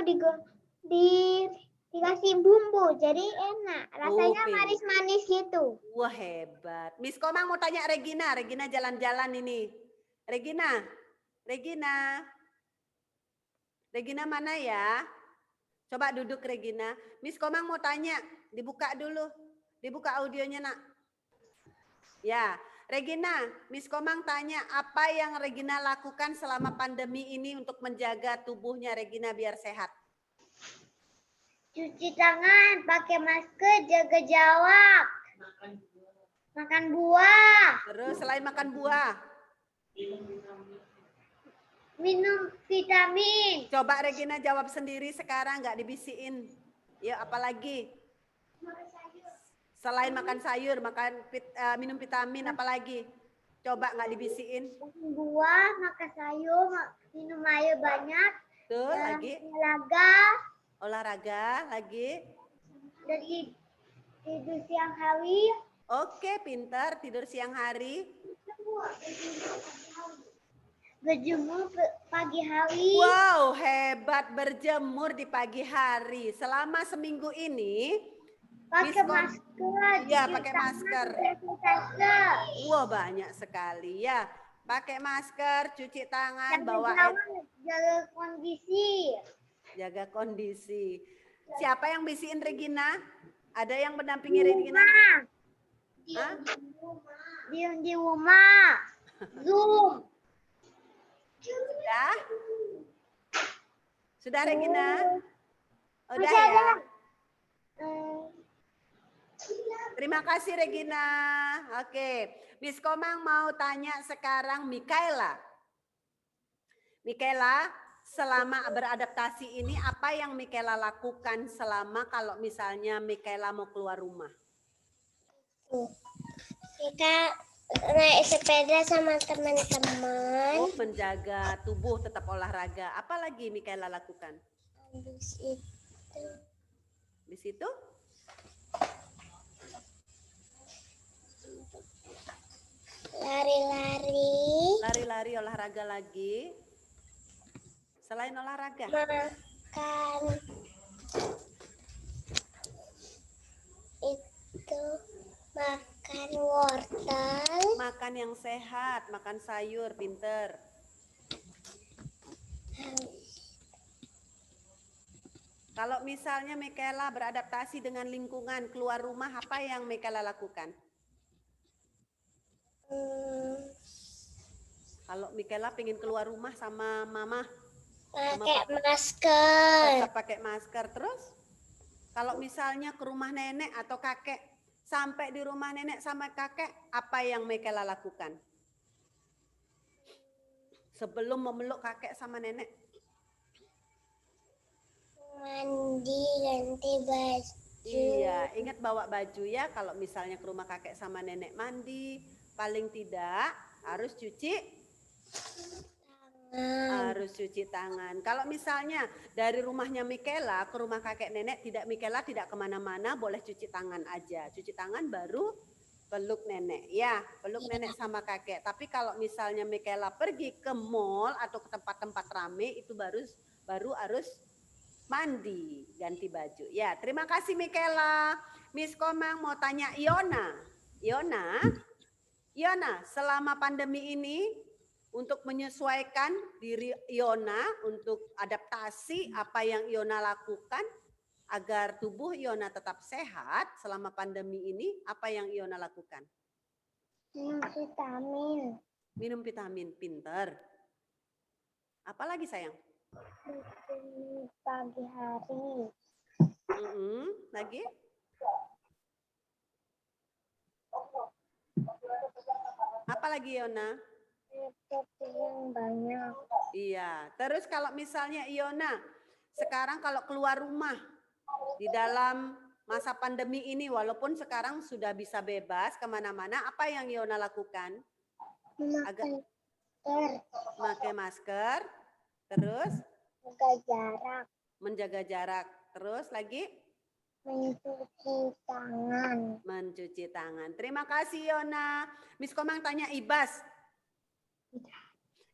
dikasih bumbu, jadi enak. Rasanya Oke. manis-manis gitu. Wah, hebat. Miss Komang mau tanya Regina. Regina jalan-jalan ini. Regina. Regina mana ya? Coba duduk Regina. Miss Komang mau tanya. Dibuka dulu. Dibuka audionya nak. Ya, Regina, Miss Komang tanya apa yang Regina lakukan selama pandemi ini untuk menjaga tubuhnya Regina biar sehat? Cuci tangan, pakai masker, jaga jarak. Makan buah. Terus selain makan buah, Minum vitamin. coba Regina jawab sendiri sekarang, nggak dibisiin. Ya, apalagi? Selain makan sayur, minum vitamin, apalagi? Coba nggak dibisiin. Makan buah, makan sayur, minum air banyak. Tuh, lagi. Olahraga, Olahraga, lagi. dan tidur siang hari. Oke, pintar. Tidur siang hari. Berjemur pagi hari. Wow, hebat berjemur di pagi hari. Selama seminggu ini, Pakai masker. Iya, cuci pakai tangan, masker. sanitizer. Wah, banyak sekali ya. Pakai masker, cuci tangan, Jaga bawa jarak, jaga kondisi. jaga kondisi. Siapa yang bisiin Regina? Ada yang mendampingi Regina? Hah? Diam di rumah. Zoom. Sudah? Sudah Regina? Udah Masih ada ya? nggak? Terima kasih Regina. Oke, Miss Komang mau tanya sekarang Mikaela. Mikaela, selama beradaptasi ini apa yang Mikaela lakukan selama kalau misalnya Mikaela mau keluar rumah? Kita naik sepeda sama teman-teman. Oh, menjaga tubuh tetap olahraga. Apalagi Mikaela lakukan? Habis itu Di situ? lari-lari. Lari-lari, olahraga lagi. Selain olahraga? Makan itu, makan wortel. Makan yang sehat, makan sayur, pinter. Kalau misalnya Mikaela beradaptasi dengan lingkungan, keluar rumah, apa yang Mikaela lakukan? Kalau Mikaela pengen keluar rumah sama mama, Pakai masker. tetap pakai masker. Terus kalau misalnya ke rumah nenek atau kakek, sampai di rumah nenek sama kakek, apa yang Mikaela lakukan? Sebelum memeluk kakek sama nenek. Mandi, ganti baju. Iya, ingat bawa baju ya. Kalau misalnya ke rumah kakek sama nenek mandi, paling tidak harus cuci tangan. Kalau misalnya dari rumahnya Mikaela ke rumah kakek nenek, Mikaela tidak kemana-mana, boleh cuci tangan aja. Cuci tangan baru peluk nenek, ya peluk nenek sama kakek. Tapi kalau misalnya Mikaela pergi ke mall atau ke tempat-tempat rame, itu baru harus mandi, ganti baju. Ya, terima kasih Mikela. Miss Komang mau tanya Iona. Iona, selama pandemi ini untuk menyesuaikan diri Iona, untuk adaptasi apa yang Iona lakukan agar tubuh Iona tetap sehat selama pandemi ini, apa yang Iona lakukan? Minum vitamin. Minum vitamin, pinter. Apalagi sayang? Pagi hari. Lagi? Apa lagi Iona? Yang banyak. Iya, terus kalau misalnya Iona, sekarang kalau keluar rumah di dalam masa pandemi ini, walaupun sekarang sudah bisa bebas kemana-mana, apa yang Iona lakukan? Memakai masker, terus? Menjaga jarak. Menjaga jarak, terus lagi? Mencuci tangan. Mencuci tangan. Terima kasih Iona. Miss Komang tanya Ibas.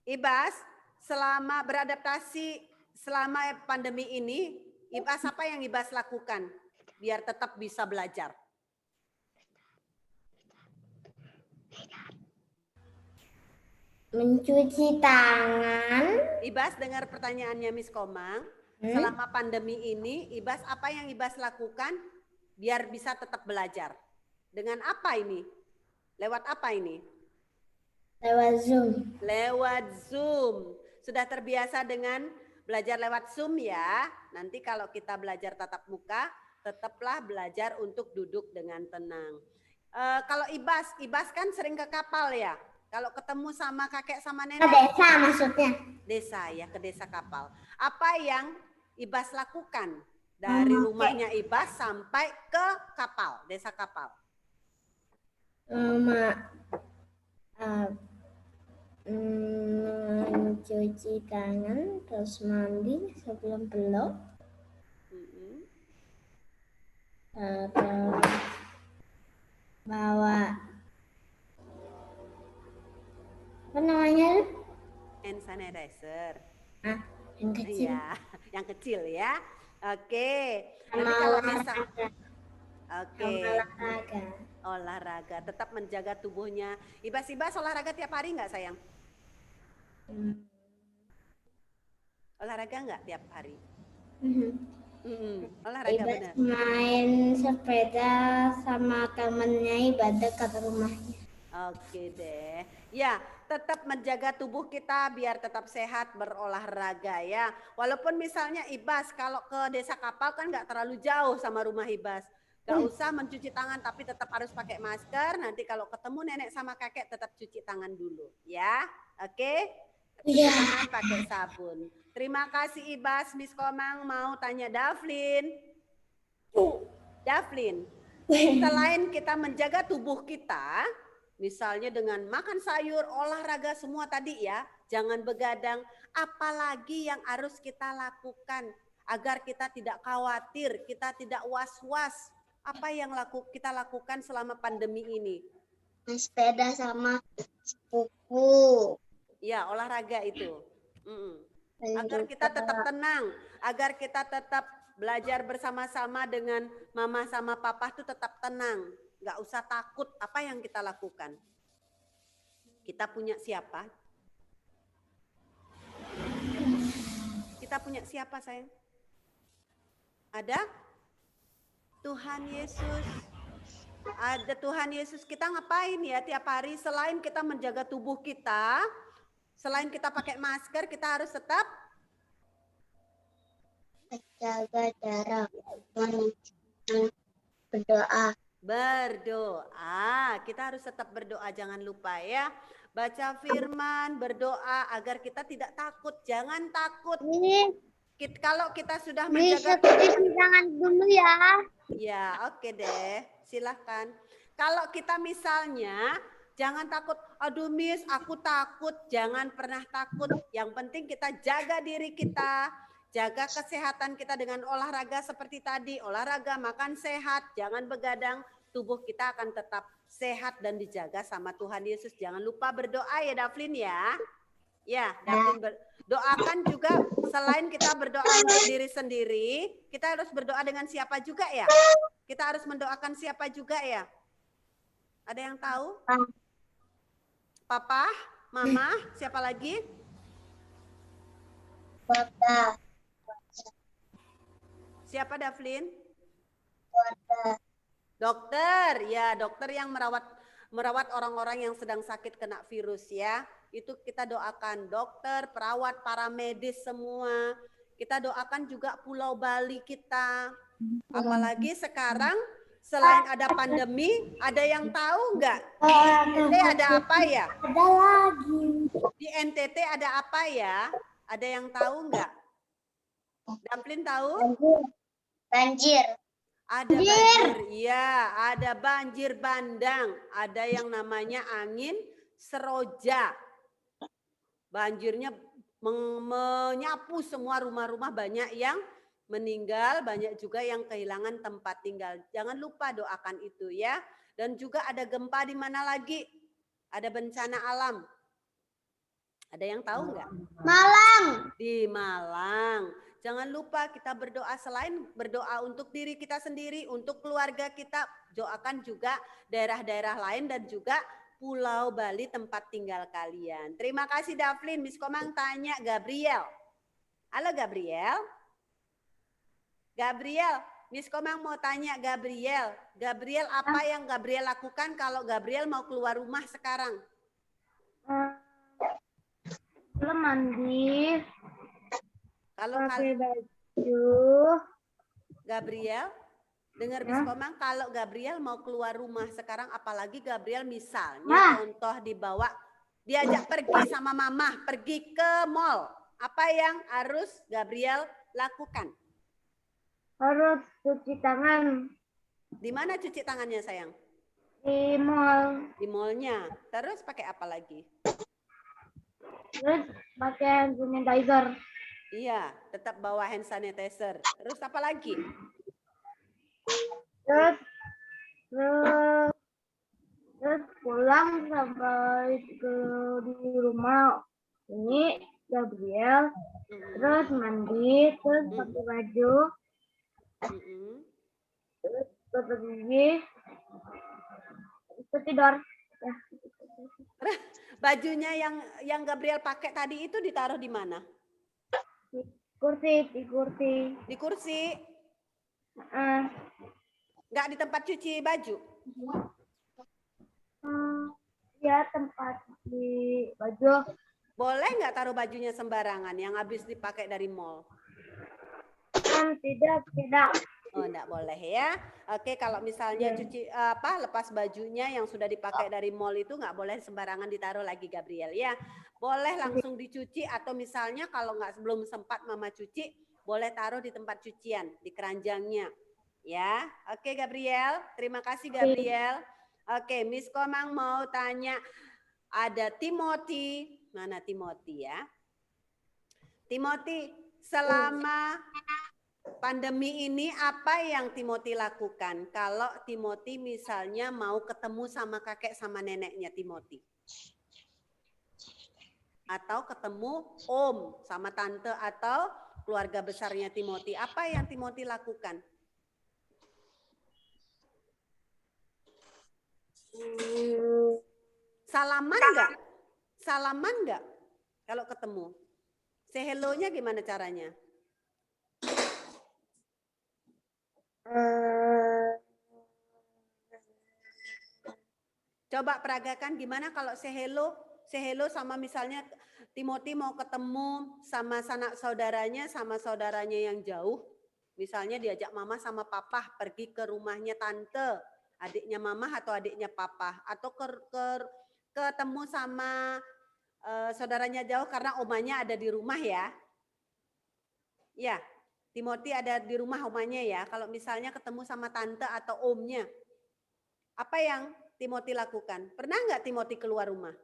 Ibas, selama beradaptasi selama pandemi ini, Ibas apa yang Ibas lakukan biar tetap bisa belajar? Mencuci tangan. Ibas dengar pertanyaannya Miss Komang. Selama pandemi ini, Ibas apa yang Ibas lakukan biar bisa tetap belajar? Dengan apa ini? Lewat apa ini? Lewat Zoom. Lewat Zoom. Sudah terbiasa dengan belajar lewat Zoom ya. Nanti kalau kita belajar tatap muka, tetaplah belajar untuk duduk dengan tenang. Kalau Ibas kan sering ke kapal ya. Kalau ketemu sama kakek sama nenek. Ke desa maksudnya. Desa ya, ke desa kapal. Apa yang Ibas lakukan dari rumahnya Ibas sampai ke kapal, desa kapal? Mencuci tangan, terus mandi sebelum belok. Terus bawa apa namanya? Hand sanitizer. Yang kecil. Iya, yang kecil ya. Oke. Sama Nanti kalau olahraga. Olahraga, tetap menjaga tubuhnya. Ibas olahraga tiap hari nggak sayang? Olahraga nggak tiap hari? Olahraga benar. Main sepeda sama temennya ibadah ke rumahnya. Oke deh. Ya, tetap menjaga tubuh kita biar tetap sehat, berolahraga ya. Walaupun misalnya Ibas kalau ke desa kapal kan nggak terlalu jauh sama rumah Ibas. Gak usah mencuci tangan tapi tetap harus pakai masker. Nanti kalau ketemu nenek sama kakek tetap cuci tangan dulu ya. Oke? Cuci tangan pakai sabun. Terima kasih Ibas. Miss Komang mau tanya Davlin. Davlin, selain kita menjaga tubuh kita, misalnya dengan makan sayur, olahraga semua tadi ya, jangan begadang. Apalagi yang harus kita lakukan agar kita tidak khawatir, kita tidak was-was. Apa yang kita lakukan selama pandemi ini? Main sepeda sama sepupu. Ya, olahraga itu. Agar kita tetap tenang, agar kita tetap belajar bersama-sama dengan mama sama papa itu tetap tenang. Nggak usah takut apa yang kita lakukan. Kita punya siapa? Kita punya siapa sayang? Ada? Tuhan Yesus. Ada Tuhan Yesus. Kita ngapain ya tiap hari selain kita menjaga tubuh kita, selain kita pakai masker, kita harus tetap jaga jarak, berdoa. Berdoa. Kita harus tetap berdoa, jangan lupa ya. Baca firman, berdoa agar kita tidak takut. Jangan takut. Kalau kita sudah menjaga tangan dulu ya. Ya, oke deh. Silahkan. Kalau kita misalnya jangan takut, aduh Miss, aku takut. Jangan pernah takut. Yang penting kita jaga diri kita, jaga kesehatan kita dengan olahraga seperti tadi. Olahraga, makan sehat, jangan begadang. Tubuh kita akan tetap sehat dan dijaga sama Tuhan Yesus. Jangan lupa berdoa ya Davlin ya. Ya, Daphne doakan juga selain kita berdoa untuk diri sendiri, kita harus berdoa dengan siapa juga ya? Kita harus mendoakan siapa juga ya? Ada yang tahu? Papa, Mama, siapa lagi? Bapak. Siapa Davlin? Dokter, ya dokter yang merawat orang-orang yang sedang sakit kena virus ya. Itu kita doakan dokter, perawat, para medis semua. Kita doakan juga Pulau Bali kita. Apalagi sekarang selain ada pandemi, ada yang tahu nggak di NTT ada apa ya? Ada lagi. Di NTT ada apa ya? Ada yang tahu nggak? Damplin tahu? Banjir. Ada banjir, iya, ada banjir bandang, ada yang namanya angin seroja. Banjirnya menyapu semua rumah-rumah, banyak yang meninggal, banyak juga yang kehilangan tempat tinggal. Jangan lupa doakan itu ya. Dan juga ada gempa di mana lagi? Ada bencana alam. Ada yang tahu nggak? Malang. Di Malang. Jangan lupa kita berdoa, selain berdoa untuk diri kita sendiri, untuk keluarga kita, doakan juga daerah-daerah lain dan juga Pulau Bali tempat tinggal kalian. Terima kasih Davlin. Miss Komang tanya Gabriel. Halo Gabriel. Gabriel, Miss Komang mau tanya Gabriel. Gabriel, apa yang Gabriel lakukan kalau Gabriel mau keluar rumah sekarang? Belum mandi. Kalau Pakai baju. Gabriel, dengar Miss Komang, kalau Gabriel mau keluar rumah sekarang, apalagi Gabriel misalnya contoh dibawa, diajak pergi sama mama, pergi ke mall. Apa yang harus Gabriel lakukan? Harus cuci tangan. Di mana cuci tangannya sayang? Di mall. Di mallnya. Terus pakai apa lagi? Terus pakai hand sanitizer. Iya, tetap bawa hand sanitizer. Terus apa lagi? Terus pulang sampai di rumah ini Gabriel. Terus mandi, terus pakai baju, terus gosok gigi, terus tidur. Ya. Bajunya yang Gabriel pakai tadi itu ditaruh di mana? Di kursi. Di kursi? Nggak di tempat cuci baju? Ya, tempat di baju. Boleh nggak taruh bajunya sembarangan yang habis dipakai dari mall? Tidak. Oh, enggak boleh ya. Oke, kalau misalnya lepas bajunya yang sudah dipakai dari mall itu nggak boleh sembarangan ditaruh lagi Gabriel ya. Boleh langsung dicuci atau misalnya kalau nggak belum sempat mama cuci, boleh taruh di tempat cucian, di keranjangnya. Ya. Oke Gabriel, terima kasih Gabriel. Oke, Miss Komang mau tanya, ada Timothy. Mana Timothy ya? Timothy, selama pandemi ini apa yang Timothy lakukan? Kalau Timothy misalnya mau ketemu sama kakek sama neneknya Timothy. Atau ketemu om sama tante atau keluarga besarnya Timothy. Apa yang Timothy lakukan? Salaman enggak? Salaman enggak kalau ketemu? Say hello-nya gimana caranya? Coba peragakan gimana kalau say hello sama misalnya Timothy mau ketemu sama sanak saudaranya, sama saudaranya yang jauh. Misalnya diajak mama sama papa pergi ke rumahnya tante, adiknya mama atau adiknya papa. Atau ketemu sama saudaranya jauh karena omanya ada di rumah ya. Ya, Timothy ada di rumah omanya ya. Kalau misalnya ketemu sama tante atau omnya, apa yang Timothy lakukan? Pernah nggak Timothy keluar rumah?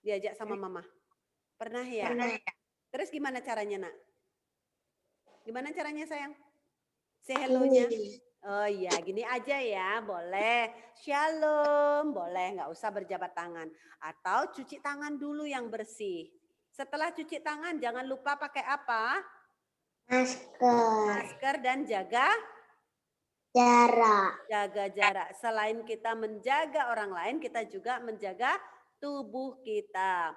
Diajak sama mama? Pernah ya? Pernah. Terus gimana caranya nak? Gimana caranya sayang? Say hello-nya. Oh iya, gini aja ya, boleh. Shalom, boleh, nggak usah berjabat tangan. Atau cuci tangan dulu yang bersih. Setelah cuci tangan, jangan lupa pakai apa? Masker. Masker dan jaga Jarak. Selain kita menjaga orang lain, kita juga menjaga tubuh kita.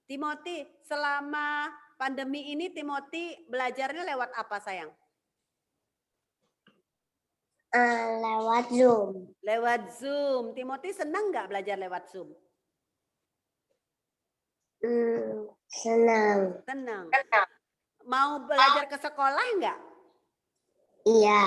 Timothy, selama pandemi ini Timothy belajarnya lewat apa sayang? Lewat Zoom. Lewat Zoom. Timothy senang nggak belajar lewat Zoom? Senang. Senang. Mau belajar ke sekolah nggak? Iya.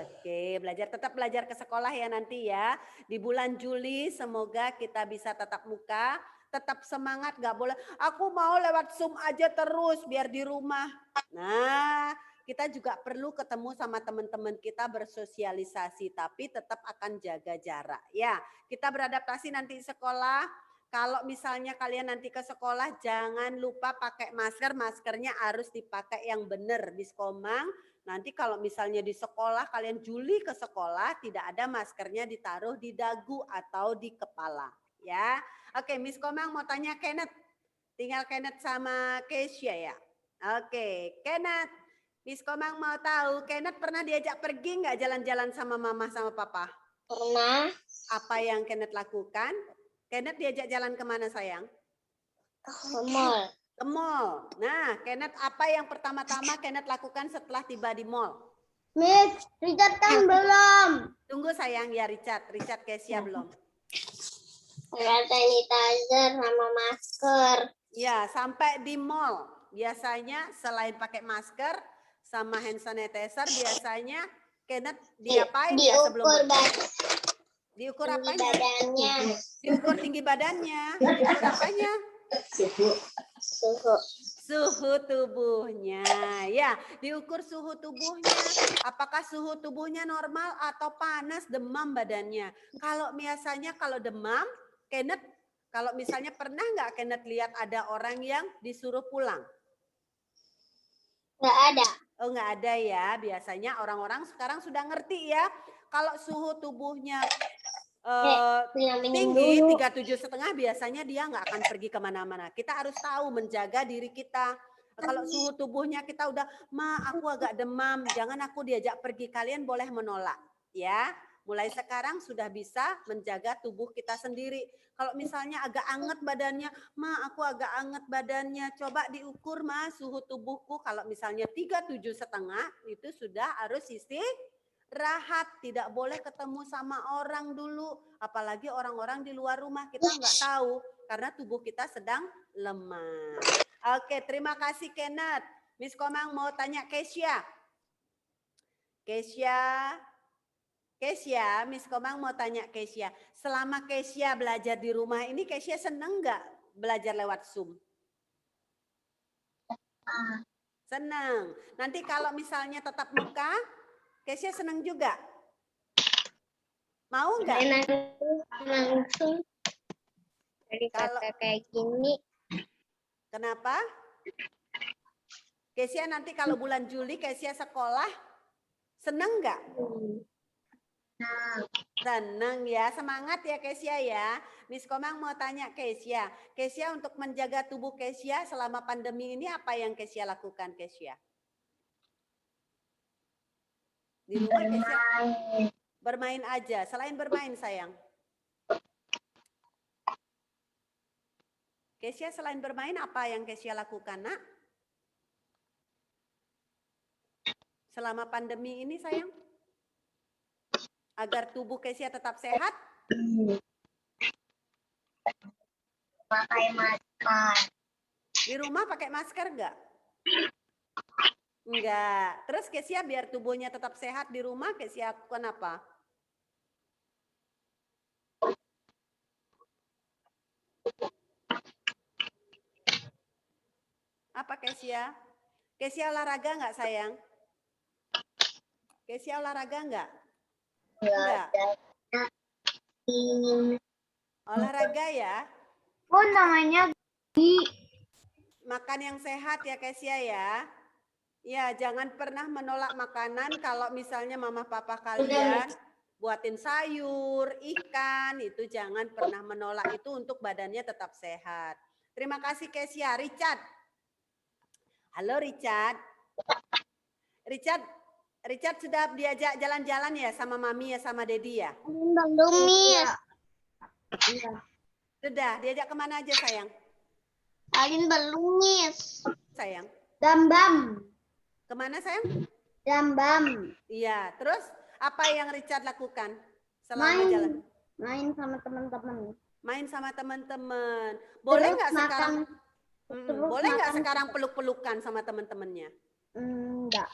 Oke, tetap belajar ke sekolah ya nanti ya. Di bulan Juli semoga kita bisa tatap muka. Tetap semangat, nggak boleh. Aku mau lewat Zoom aja terus biar di rumah. Nah, kita juga perlu ketemu sama teman-teman kita bersosialisasi, tapi tetap akan jaga jarak. Ya, kita beradaptasi nanti di sekolah. Kalau misalnya kalian nanti ke sekolah, jangan lupa pakai masker. Maskernya harus dipakai yang benar, Miskomang. Nanti kalau misalnya di sekolah, kalian Juli ke sekolah, tidak ada maskernya ditaruh di dagu atau di kepala. Ya, oke, Miss Komang mau tanya Kenneth. Tinggal Kenneth sama Keisha ya. Oke, Kenneth. Miss Komang mau tahu, Kenneth pernah diajak pergi nggak jalan-jalan sama mama sama papa? Pernah. Apa yang Kenneth lakukan? Kenneth diajak jalan kemana sayang? Ke mall. Ke mall. Nah, Kenneth apa yang pertama-tama Kenneth lakukan setelah tiba di mall? Miss, Richard kan belum. Tunggu sayang ya Richard Kesia belum. Sanitizer sama masker. Ya, sampai di mall. Biasanya selain pakai masker sama hand sanitizer, biasanya Kenneth diapain ya sebelum diukur apanya? Badannya. Diukur tinggi badannya. Diukur apanya? Suhu tubuhnya. Ya, diukur suhu tubuhnya. Apakah suhu tubuhnya normal atau panas, demam badannya? Kalau biasanya kalau demam, Kenneth, kalau misalnya pernah nggak Kenneth lihat ada orang yang disuruh pulang? Nggak ada. Oh, nggak ada ya. Biasanya orang-orang sekarang sudah ngerti ya. Kalau suhu tubuhnya tinggi 37,5 biasanya dia nggak akan pergi kemana-mana. Kita harus tahu menjaga diri kita. Kalau suhu tubuhnya kita udah, aku agak demam, jangan aku diajak pergi. Kalian boleh menolak, ya. Mulai sekarang sudah bisa menjaga tubuh kita sendiri. Kalau misalnya agak anget badannya, aku agak anget badannya, coba diukur suhu tubuhku. Kalau misalnya 37,5 itu sudah harus istirahat, tidak boleh ketemu sama orang dulu, apalagi orang-orang di luar rumah, kita nggak tahu karena tubuh kita sedang lemah. Oke, terima kasih Kenneth. Miss Komang mau tanya Kesia. Kesia, Miss Komang mau tanya Kesia. Selama Kesia belajar di rumah ini, Kesia seneng nggak belajar lewat Zoom? Seneng. Nanti kalau misalnya tatap muka, Kesia seneng juga? Mau nggak? Langsung dari kata kayak gini. Kenapa? Kesia nanti kalau bulan Juli Kesia sekolah, seneng nggak? Seneng ya, semangat ya Kesia ya. Miss Komang mau tanya Kesia. Kesia untuk menjaga tubuh Kesia selama pandemi ini apa yang Kesia lakukan Kesia? Di rumah Kesia bermain aja. Selain bermain sayang. Kesia selain bermain apa yang Kesia lakukan nak? Selama pandemi ini sayang? Agar tubuh Kesia tetap sehat? Pakai masker. Di rumah pakai masker enggak? Enggak. Terus Kesia biar tubuhnya tetap sehat di rumah, Kesia lakukan apa? Apa Kesia? Kesia olahraga enggak sayang? Kesia olahraga enggak? Enggak. Olahraga ya? Oh, namanya Makan yang sehat ya Kesia ya. Ya, jangan pernah menolak makanan kalau misalnya mama papa kalian buatin sayur, ikan, itu jangan pernah menolak itu untuk badannya tetap sehat. Terima kasih Kesia. Richard, Halo Richard. Richard sudah diajak jalan-jalan ya sama Mami ya sama Dedi ya? Belum, Miss. Iya. Sudah, diajak kemana aja sayang? Alin belum, Miss. Sayang. Dambam. Kemana sayang? Dambam. Iya, terus apa yang Richard lakukan selama jalan? Main sama teman-teman. Main sama teman-teman. Boleh nggak sekarang? Boleh nggak sekarang peluk-pelukan sama teman-temannya? Enggak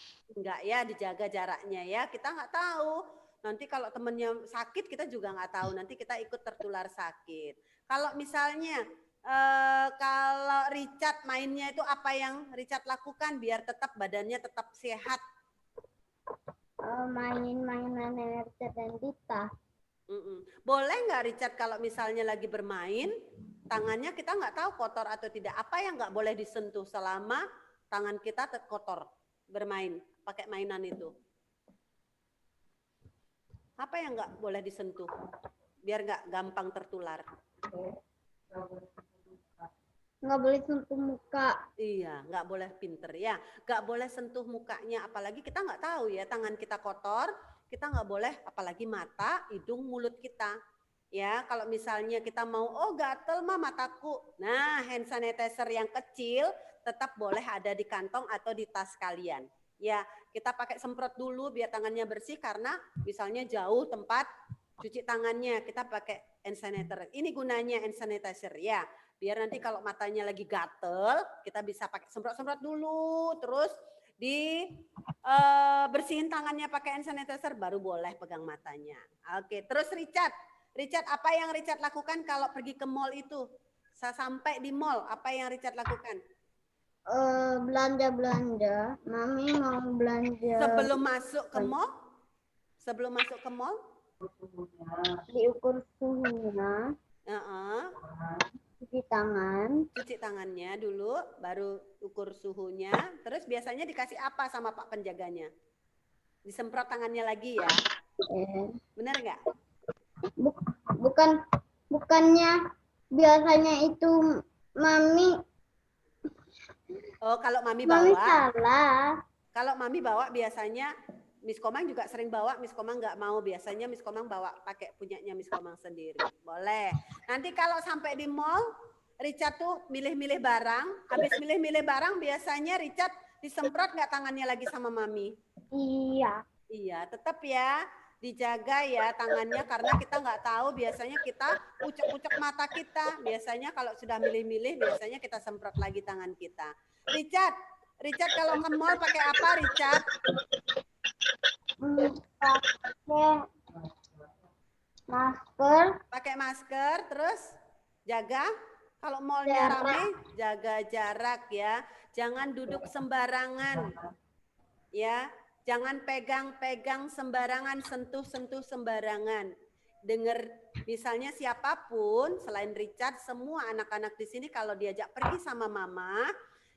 ya, dijaga jaraknya ya. Kita nggak tahu. Nanti kalau temennya sakit kita juga nggak tahu. Nanti kita ikut tertular sakit. Kalau misalnya kalau Richard mainnya itu apa yang Richard lakukan biar tetap badannya tetap sehat? Main-mainan Richard dan Dita. Boleh nggak Richard kalau misalnya lagi bermain, tangannya kita nggak tahu kotor atau tidak. Apa yang nggak boleh disentuh selama tangan kita kotor bermain pakai mainan itu? Apa yang nggak boleh disentuh biar nggak gampang tertular? Nggak boleh sentuh muka. Iya, nggak boleh pinter ya. Nggak boleh sentuh mukanya, apalagi kita nggak tahu ya tangan kita kotor. Kita nggak boleh, apalagi mata, hidung, mulut kita. Ya, kalau misalnya kita mau, oh gatel mah mataku. Nah, hand sanitizer yang kecil tetap boleh ada di kantong atau di tas kalian. Ya, kita pakai semprot dulu biar tangannya bersih karena misalnya jauh tempat cuci tangannya, kita pakai hand sanitizer. Ini gunanya hand sanitizer ya. Biar nanti kalau matanya lagi gatel, kita bisa pakai semprot-semprot dulu, terus bersihin tangannya pakai hand sanitizer, baru boleh pegang matanya. Oke, terus Richard, apa yang Richard lakukan kalau pergi ke mall itu? Sampai di mall, apa yang Richard lakukan? Belanja. Mami mau belanja. Sebelum masuk ke mall? Diukur suhunya. Cuci tangannya dulu, baru ukur suhunya. Terus biasanya dikasih apa sama Pak penjaganya? Disemprot tangannya lagi ya? Benar nggak? Bukannya biasanya itu Mami. Oh, kalau Mami Mami bawa. salah. Kalau Mami bawa biasanya Miss Komang juga sering bawa, Miss Komang nggak mau. Biasanya Miss Komang bawa pakai punyanya Miss Komang sendiri. Boleh. Nanti kalau sampai di mall, Richard tuh milih-milih barang. Habis milih-milih barang, biasanya Richard disemprot nggak tangannya lagi sama Mami? Iya. Iya, tetap ya. Dijaga ya tangannya karena kita nggak tahu. Biasanya kita ucek-ucek mata kita. Biasanya kalau sudah milih-milih, biasanya kita semprot lagi tangan kita. Richard kalau ke mall pakai apa, Richard? Pakai masker, terus jaga kalau mallnya ramai, jaga jarak ya. Jangan duduk sembarangan. Ya, jangan pegang-pegang sembarangan, sentuh-sentuh sembarangan. Dengar misalnya siapapun selain Richard, semua anak-anak di sini kalau diajak pergi sama mama,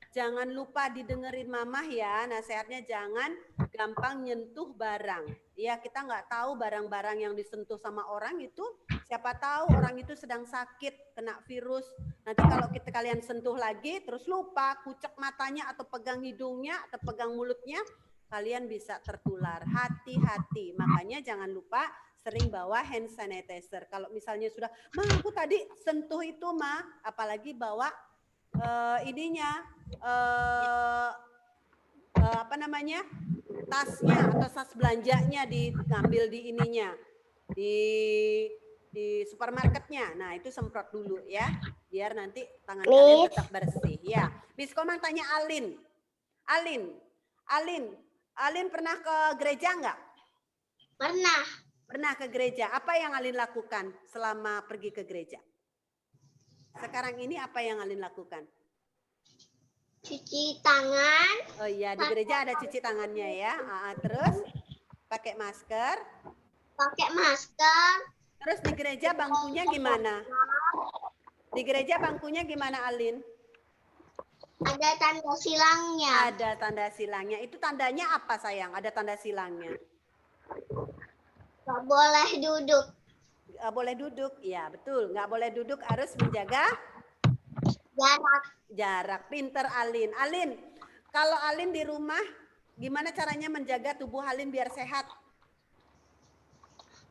jangan lupa didengerin mama ya, nasihatnya jangan gampang nyentuh barang. Ya, kita nggak tahu barang-barang yang disentuh sama orang itu, siapa tahu orang itu sedang sakit, kena virus. Nanti kalau kalian sentuh lagi, terus lupa, kucek matanya atau pegang hidungnya atau pegang mulutnya, kalian bisa tertular. Hati-hati, makanya jangan lupa sering bawa hand sanitizer. Kalau misalnya sudah, Ma aku tadi sentuh itu Ma, apalagi bawa apa namanya, tasnya atau tas belanjanya diambil di ininya di supermarketnya. Nah itu semprot dulu ya, biar nanti tangan kalian tetap bersih ya. Miss Komang tanya Alin pernah ke gereja nggak? Pernah ke gereja. Apa yang Alin lakukan selama pergi ke gereja? Sekarang ini apa yang Alin lakukan? Cuci tangan. Oh iya, di gereja ada cuci tangannya ya. Terus pakai masker. Terus di gereja bangkunya gimana? Di gereja bangkunya gimana, Alin? Ada tanda silangnya. Ada tanda silangnya. Itu tandanya apa sayang? Ada tanda silangnya. Nggak boleh duduk. Nggak boleh duduk, ya betul. Nggak boleh duduk, harus menjaga Jarak. jarak. Pinter Alin. Alin, Kalau Alin di rumah, gimana caranya menjaga tubuh Alin biar sehat?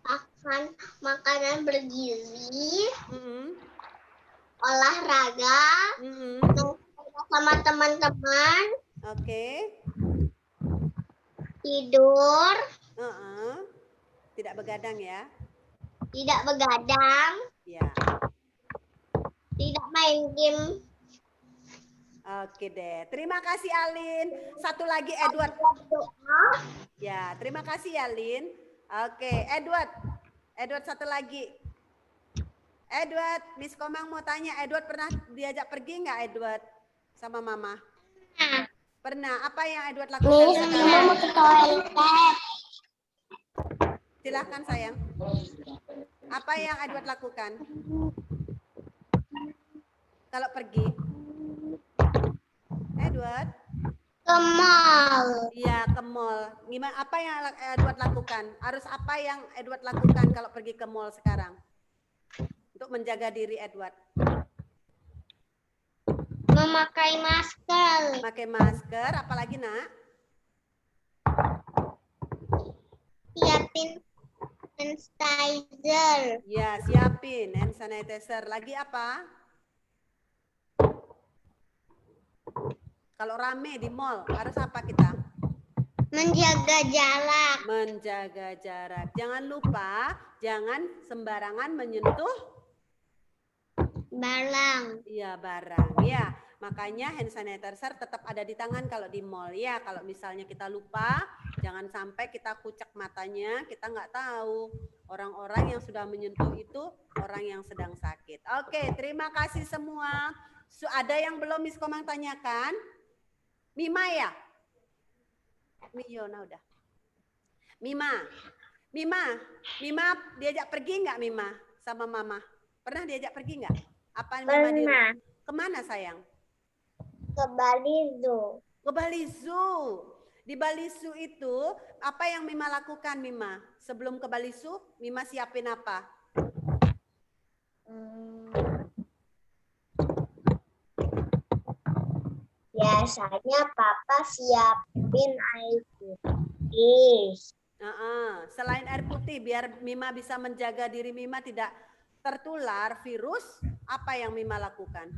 Makan makanan bergizi, Mm-mm. olahraga, Mm-mm. sama teman-teman, Oke. tidur, Tidak begadang ya? tidak begadang, Ya. tidak main game. Oke deh. Terima kasih Alin. Satu lagi Edward. Doa, Ya, terima kasih ya Lin. Oke, Edward. Edward satu lagi. Edward, Miss Komang mau tanya, Edward pernah diajak pergi nggak Edward sama Mama? Pernah. Apa yang Edward lakukan Miss, sekarang? Mama mau ke toilet. Silahkan sayang. Apa yang Edward lakukan? Kalau pergi? Edward? Ke mall. Iya, ke mall. Gimana? Apa yang Edward lakukan? Harus apa yang Edward lakukan kalau pergi ke mall sekarang? Untuk menjaga diri Edward. Memakai masker. Pakai masker, apalagi nak? Siapin hand sanitizer. Ya, siapin hand sanitizer. Lagi apa? Kalau rame di mall, harus apa kita? Menjaga jarak. Menjaga jarak. Jangan lupa, jangan sembarangan menyentuh Barang. barang. Ya, makanya hand sanitizer tetap ada di tangan kalau di mall. Ya, kalau misalnya kita lupa, jangan sampai kita kucek matanya, kita nggak tahu. Orang-orang yang sudah menyentuh itu orang yang sedang sakit. Oke, terima kasih semua. Ada yang belum Miss Komang tanyakan? Mima ya? Miona udah. Mima diajak pergi nggak Mima sama Mama? Pernah diajak pergi nggak? Apa Mima di rumah? Kemana sayang? Ke Bali Zoo. Ke Bali Zoo. Di Bali Zoo itu apa yang Mima lakukan Mima? Sebelum ke Bali Zoo, Mima siapin apa? Biasanya Papa siapin air putih. Selain air putih, biar Mima bisa menjaga diri Mima tidak tertular virus, apa yang Mima lakukan?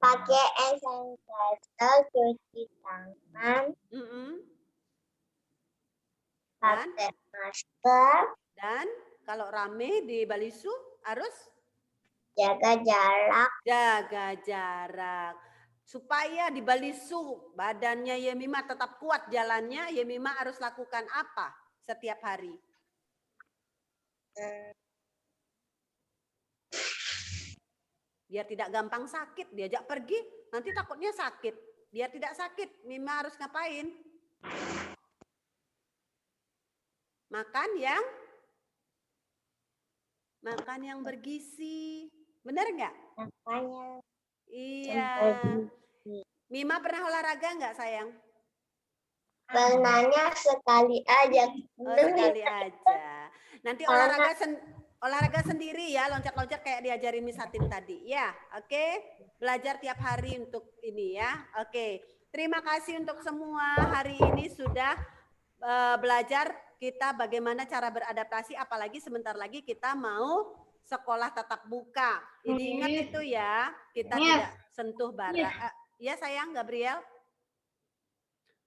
Pakai hand sanitizer, cuci tangan, pakai masker, dan kalau rame di Bali Zoo harus jaga jarak. Jaga jarak. Supaya di Bali Zoo badannya Yemima tetap kuat jalannya, Yemima harus lakukan apa setiap hari? Biar tidak gampang sakit, diajak pergi, nanti takutnya sakit. Biar tidak sakit, Mima harus ngapain? Makan yang bergizi. Benar nggak? Makanya. Iya. Mima pernah olahraga nggak sayang? Pernahnya sekali aja. Oh, sekali aja. Nanti olahraga sendiri ya, loncat-loncat kayak diajarin Miss Hatin tadi. Ya, oke. Belajar tiap hari untuk ini ya. Oke. Terima kasih untuk semua. Hari ini sudah belajar kita bagaimana cara beradaptasi, apalagi sebentar lagi kita mau sekolah tatap muka. Jadi ingat itu ya, kita tidak sentuh bara. Ya sayang, Gabriel.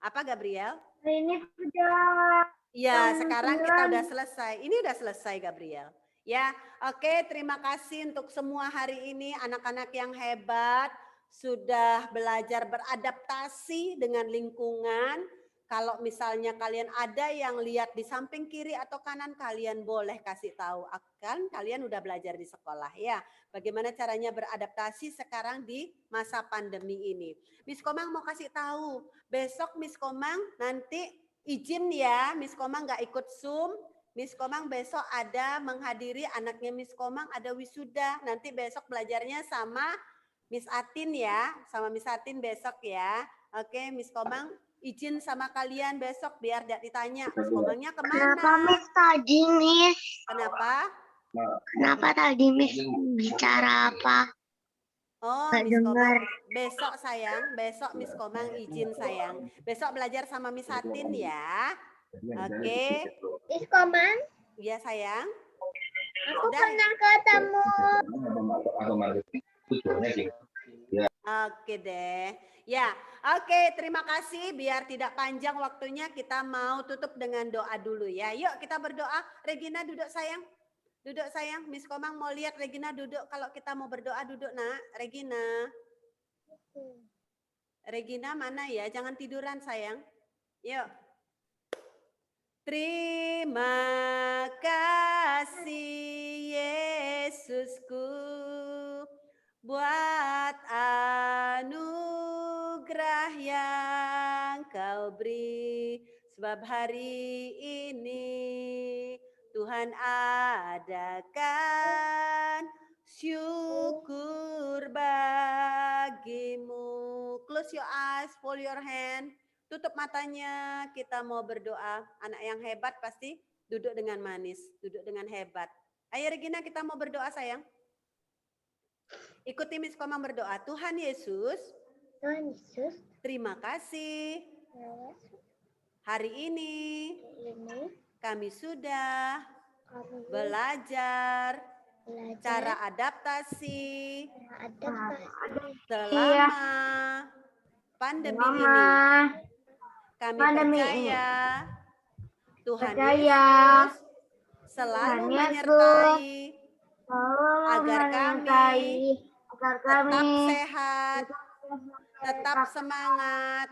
Apa Gabriel? Ini sudah. Ya, sekarang kita udah selesai. Ini udah selesai Gabriel. Ya, oke, terima kasih untuk semua hari ini anak-anak yang hebat sudah belajar beradaptasi dengan lingkungan. Kalau misalnya kalian ada yang lihat di samping kiri atau kanan, kalian boleh kasih tahu. Akan kalian udah belajar di sekolah ya. Bagaimana caranya beradaptasi sekarang di masa pandemi ini. Miss Komang mau kasih tahu. Besok Miss Komang nanti izin ya, Miss Komang nggak ikut Zoom. Miss Komang besok ada menghadiri anaknya Miss Komang ada wisuda. Nanti besok belajarnya sama Miss Atin ya, sama Miss Atin besok ya. Oke, Miss Komang izin sama kalian besok biar tidak ditanya Miss Komangnya kemana. Kenapa Miss tadi Miss? Kenapa? Kenapa tadi Miss bicara apa? Oh, Miss Komang, besok sayang, besok Miss Komang izin sayang. Besok belajar sama Miss Hatin ya. Oke. Miss Komang, Iya sayang. aku Sudah? pernah ketemu. Oke deh. Ya, oke, terima kasih. Biar tidak panjang waktunya, kita mau tutup dengan doa dulu ya. Yuk kita berdoa. Regina duduk sayang. Duduk sayang. Miss Komang mau lihat Regina duduk. Kalau kita mau berdoa duduk nak. Regina. Regina mana ya? Jangan tiduran sayang. Yuk. Terima kasih Yesusku buat anugerah yang kau beri. Sebab hari ini Tuhan adakan syukur bagimu. Close your eyes, fold your hand. Tutup matanya, kita mau berdoa. Anak yang hebat pasti duduk dengan manis, duduk dengan hebat. Ayo Regina, kita mau berdoa sayang. Ikuti Miss Komang berdoa. Tuhan Yesus, terima kasih. Hari ini kami sudah belajar cara adaptasi selama pandemi ini. Kami percaya Tuhan Yesus selalu menyertai agar kami tetap sehat, tetap semangat,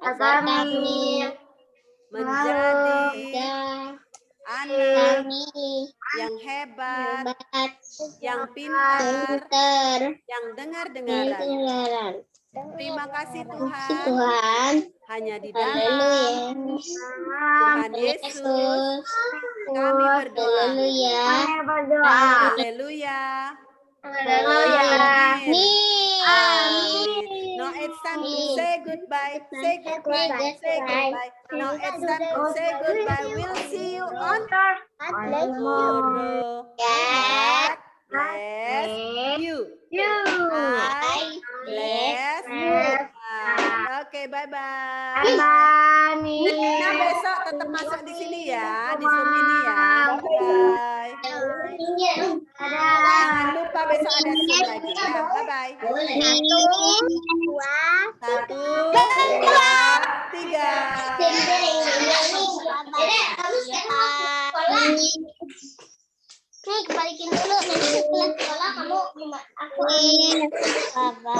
agar kami menjadi anak yang hebat, yang pintar, yang dengar-dengaran. Terima kasih Tuhan. Hanya di dalam Tuhan Yesus kami berdoa. Haleluya. Amin. Now it's time to say goodbye. Say goodbye. Say goodbye. Now it's time to say goodbye. We'll see you on tomorrow. God bless you. I bless you. Oke, bye-bye. Nah, besok tetap masuk di sini ya, di Zoom ini ya. Bye-bye. Jangan lupa besok ada Zoom lagi ya. Bye-bye. 1, 2, 3. Nih, kembalikin dulu. Nanti setelah sekolah kamu aku